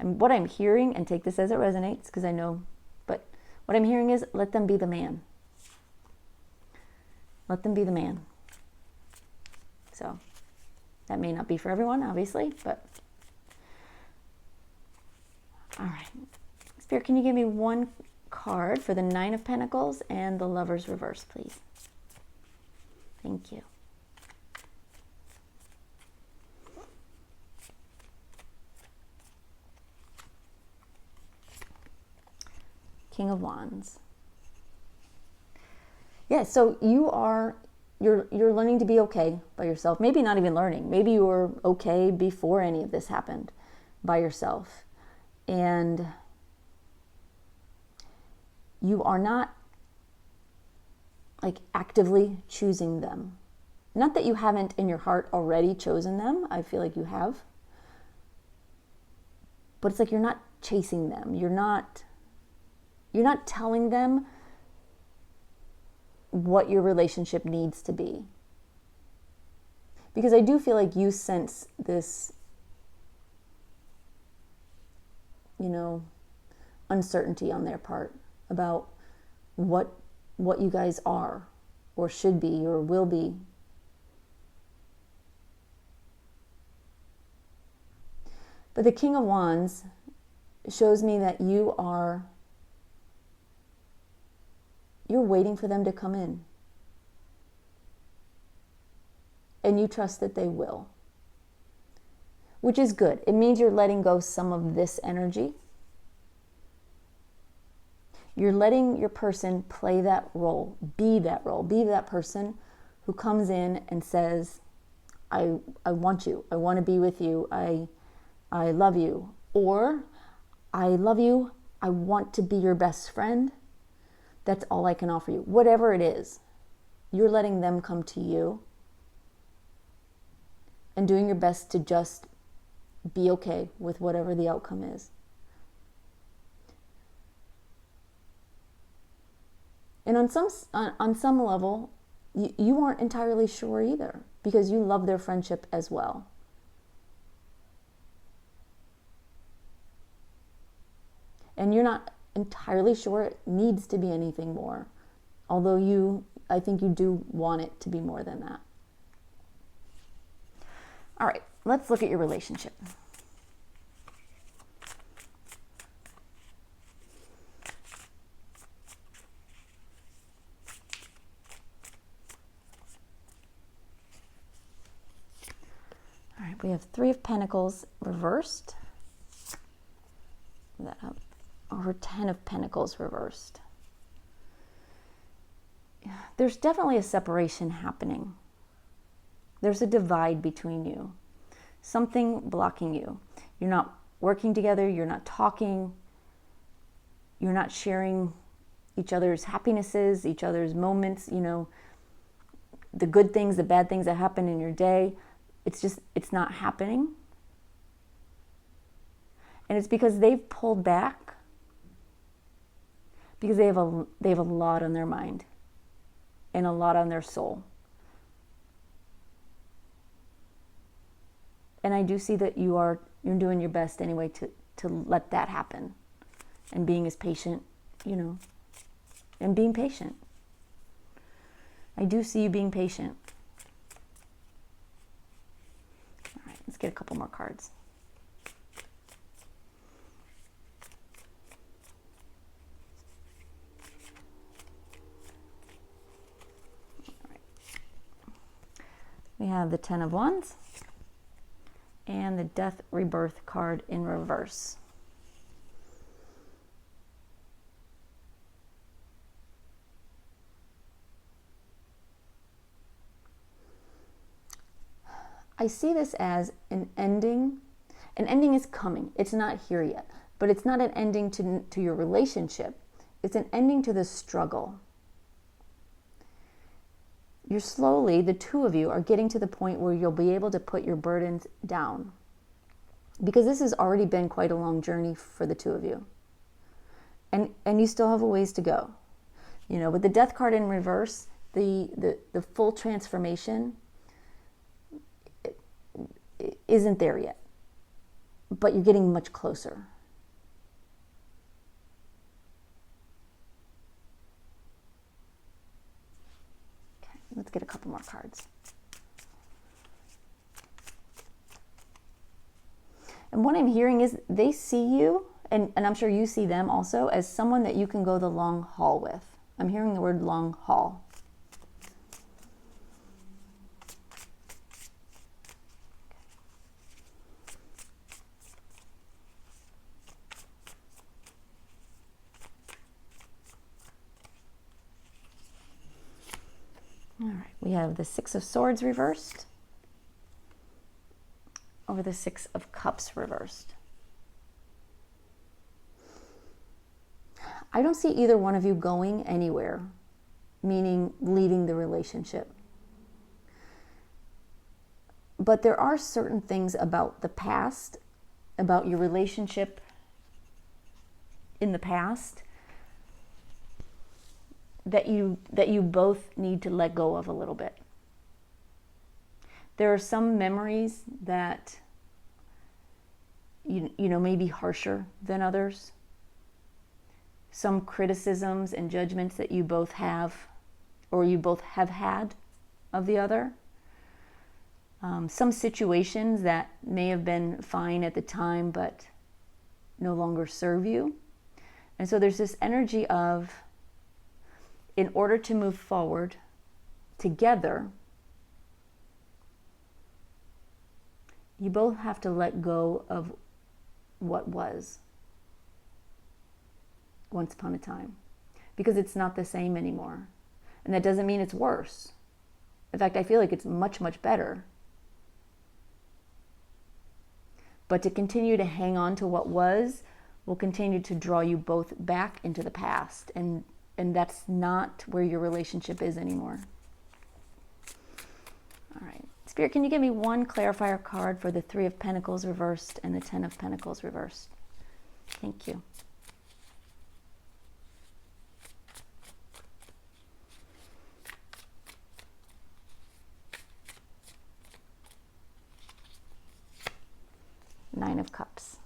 And what I'm hearing, and take this as it resonates, because I know, but what I'm hearing is let them be the man. Let them be the man. So that may not be for everyone, obviously, but all right. Spirit, can you give me one card for the Nine of Pentacles and the Lover's reverse, please? Thank you. King of Wands. Yeah, so you're learning to be okay by yourself. Maybe not even learning. Maybe you were okay before any of this happened by yourself. And you are not like actively choosing them. Not that you haven't in your heart already chosen them. I feel like you have. But it's like you're not chasing them. You're not telling them what your relationship needs to be. Because I do feel like you sense this, uncertainty on their part about what you guys are or should be or will be. But the King of Wands shows me that you're waiting for them to come in. And you trust that they will. Which is good. It means you're letting go some of this energy. You're letting your person play that role, be that person who comes in and says, I want you, I want to be with you, I love you, or I love you, I want to be your best friend, that's all I can offer you. Whatever it is, you're letting them come to you and doing your best to just be okay with whatever the outcome is. And on some level, you aren't entirely sure either, because you love their friendship as well. And you're not entirely sure it needs to be anything more, although I think you do want it to be more than that. All right, let's look at your relationship. All right, we have Three of Pentacles reversed. That up. Or 10 of Pentacles reversed. There's definitely a separation happening. There's a divide between you. Something blocking you. You're not working together. You're not talking. You're not sharing each other's happinesses, each other's moments, the good things, the bad things that happen in your day. It's not happening. And it's because they've pulled back, because they have a lot on their mind and a lot on their soul. And I do see that you're doing your best anyway to let that happen, and being as patient, and being patient. I do see you being patient. All right, let's get a couple more cards. We have the Ten of Wands and the Death Rebirth card in reverse. I see this as an ending. An ending is coming. It's not here yet, but it's not an ending to your relationship. It's an ending to the struggle. You're slowly, the two of you are getting to the point where you'll be able to put your burdens down. Because this has already been quite a long journey for the two of you. And you still have a ways to go. With the Death card in reverse, the full transformation isn't there yet. But you're getting much closer. more cards. And what I'm hearing is they see you, and I'm sure you see them also, as someone that you can go the long haul with. I'm hearing the word long haul. All right, we have the Six of Swords reversed over the Six of Cups reversed. I don't see either one of you going anywhere, meaning leaving the relationship. But there are certain things about the past, about your relationship in the past, that you both need to let go of a little bit. There are some memories that you know may be harsher than others. Some criticisms and judgments that you both have, or you both have had of the other. Some situations that may have been fine at the time but no longer serve you. And so there's this energy of, in order to move forward together, you both have to let go of what was once upon a time, because it's not the same anymore. And that doesn't mean it's worse. In fact, I feel like it's much, much better. But to continue to hang on to what was will continue to draw you both back into the past, and that's not where your relationship is anymore. All right. Spirit, can you give me one clarifier card for the Three of Pentacles reversed and the Ten of Pentacles reversed? Thank you. Nine of Cups.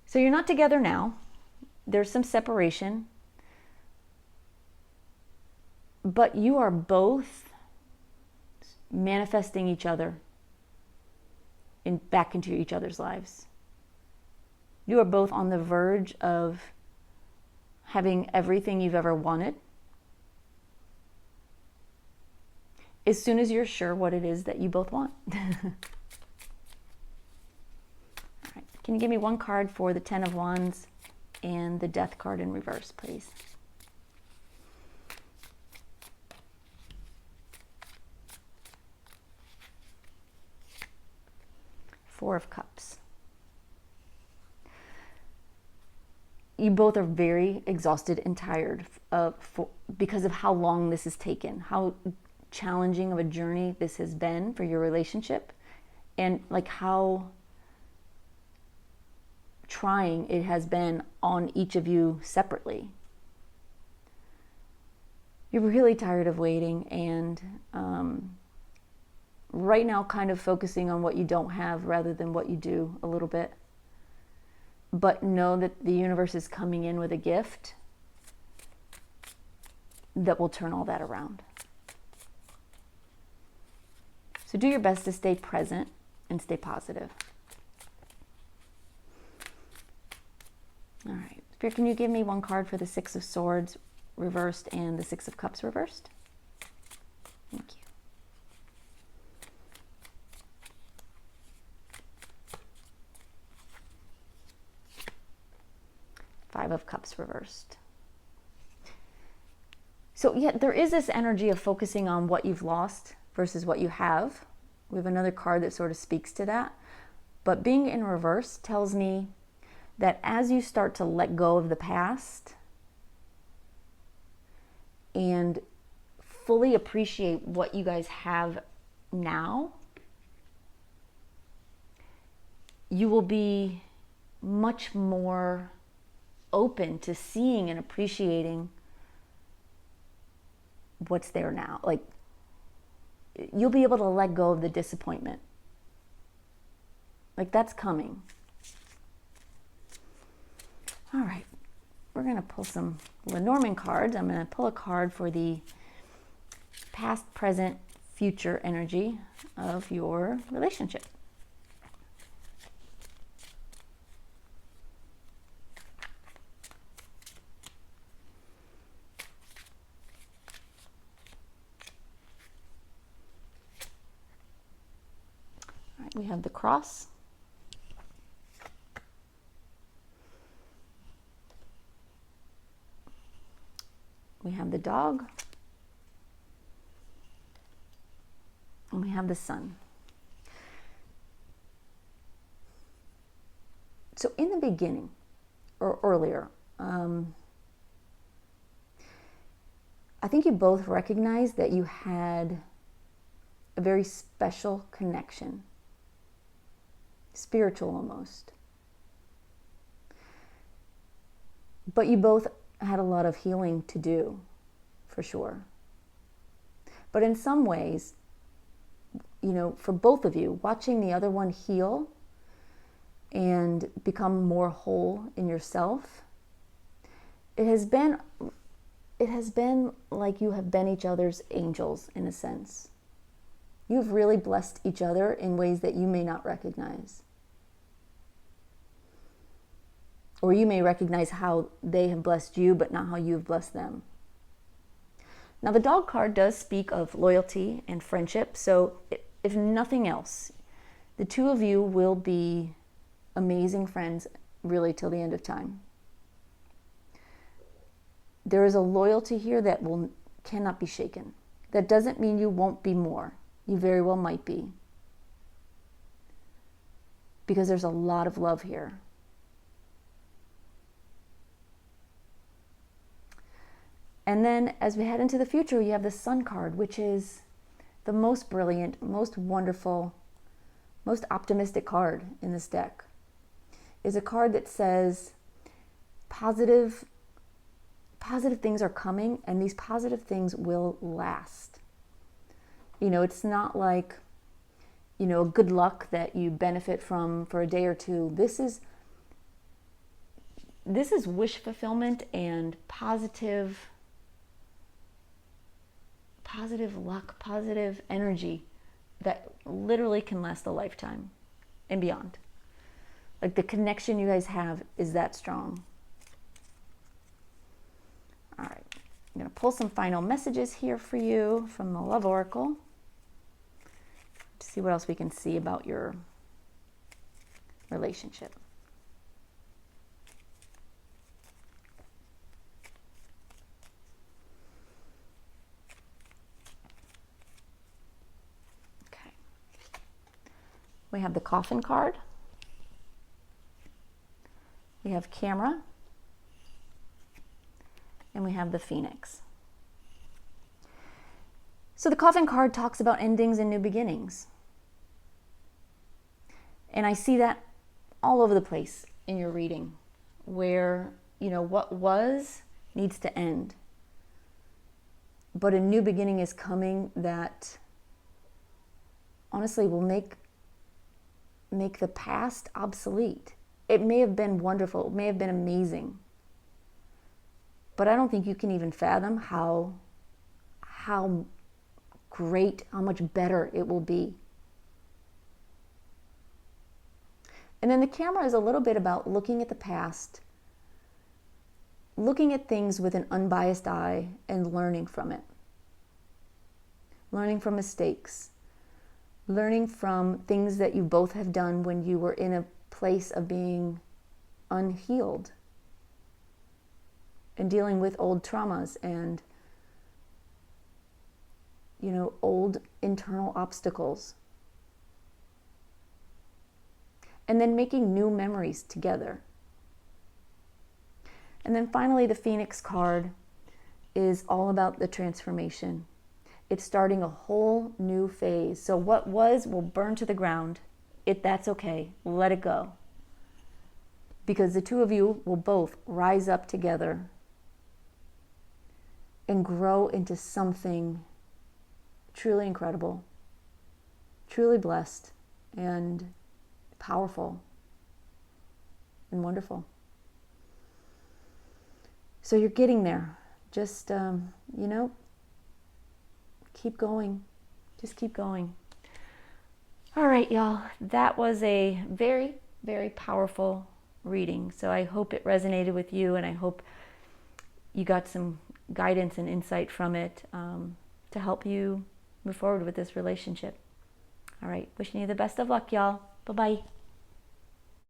So you're not together now. There's some separation. But you are both manifesting each other back into each other's lives. You are both on the verge of having everything you've ever wanted. As soon as you're sure what it is that you both want. Can you give me one card for the Ten of Wands and the Death card in reverse, please? Four of Cups. You both are very exhausted and tired because of how long this has taken, how challenging of a journey this has been for your relationship, and like how trying it has been on each of you separately. You're really tired of waiting, and right now kind of focusing on what you don't have rather than what you do a little bit. But know that the universe is coming in with a gift that will turn all that around. So do your best to stay present and stay positive. All right. Spirit, can you give me one card for the Six of Swords reversed and the Six of Cups reversed? Thank you. Five of Cups reversed. So yeah, there is this energy of focusing on what you've lost versus what you have. We have another card that sort of speaks to that. But being in reverse tells me that as you start to let go of the past and fully appreciate what you guys have now, you will be much more open to seeing and appreciating what's there now. Like, you'll be able to let go of the disappointment. Like, that's coming. All right, we're going to pull some Lenormand cards. I'm going to pull a card for the past, present, future energy of your relationship. All right, we have the cross. We have the dog. And we have the sun. So in the beginning, or earlier, I think you both recognized that you had a very special connection, spiritual almost. But you both had a lot of healing to do, for sure. But in some ways, you know, for both of you, watching the other one heal and become more whole in yourself, it has been like you have been each other's angels in a sense. You've really blessed each other in ways that you may not recognize. Or you may recognize how they have blessed you, but not how you have blessed them. Now, the dog card does speak of loyalty and friendship, so if nothing else, the two of you will be amazing friends really till the end of time. There is a loyalty here that cannot be shaken. That doesn't mean you won't be more. You very well might be. Because there's a lot of love here. And then as we head into the future, you have the Sun card, which is the most brilliant, most wonderful, most optimistic card in this deck. Is a card that says positive things are coming, and these positive things will last. You know, it's not like, you know, good luck that you benefit from for a day or two. This is wish fulfillment and positive luck, positive energy that literally can last a lifetime and beyond. Like the connection you guys have is that strong. All right, I'm going to pull some final messages here for you from the Love Oracle to see what else we can see about your relationship. We have the Coffin card. We have Camera. And we have the Phoenix. So the Coffin card talks about endings and new beginnings. And I see that all over the place in your reading, where, you know, what was needs to end. But a new beginning is coming that honestly will make the past obsolete. It may have been wonderful, it may have been amazing, but I don't think you can even fathom how great, how much better it will be. And then the Camera is a little bit about looking at the past, looking at things with an unbiased eye and learning from it. Learning from mistakes. Learning from things that you both have done when you were in a place of being unhealed and dealing with old traumas and, you know, old internal obstacles. And then making new memories together. And then finally, the Phoenix card is all about the transformation. It's starting a whole new phase. So what was will burn to the ground. That's okay. Let it go. Because the two of you will both rise up together and grow into something truly incredible, truly blessed, and powerful and wonderful. So you're getting there. Just, you know, keep going. Just keep going. All right, y'all. That was a very, very powerful reading. So I hope it resonated with you, and I hope you got some guidance and insight from it to help you move forward with this relationship. All right. Wishing you the best of luck, y'all. Bye-bye.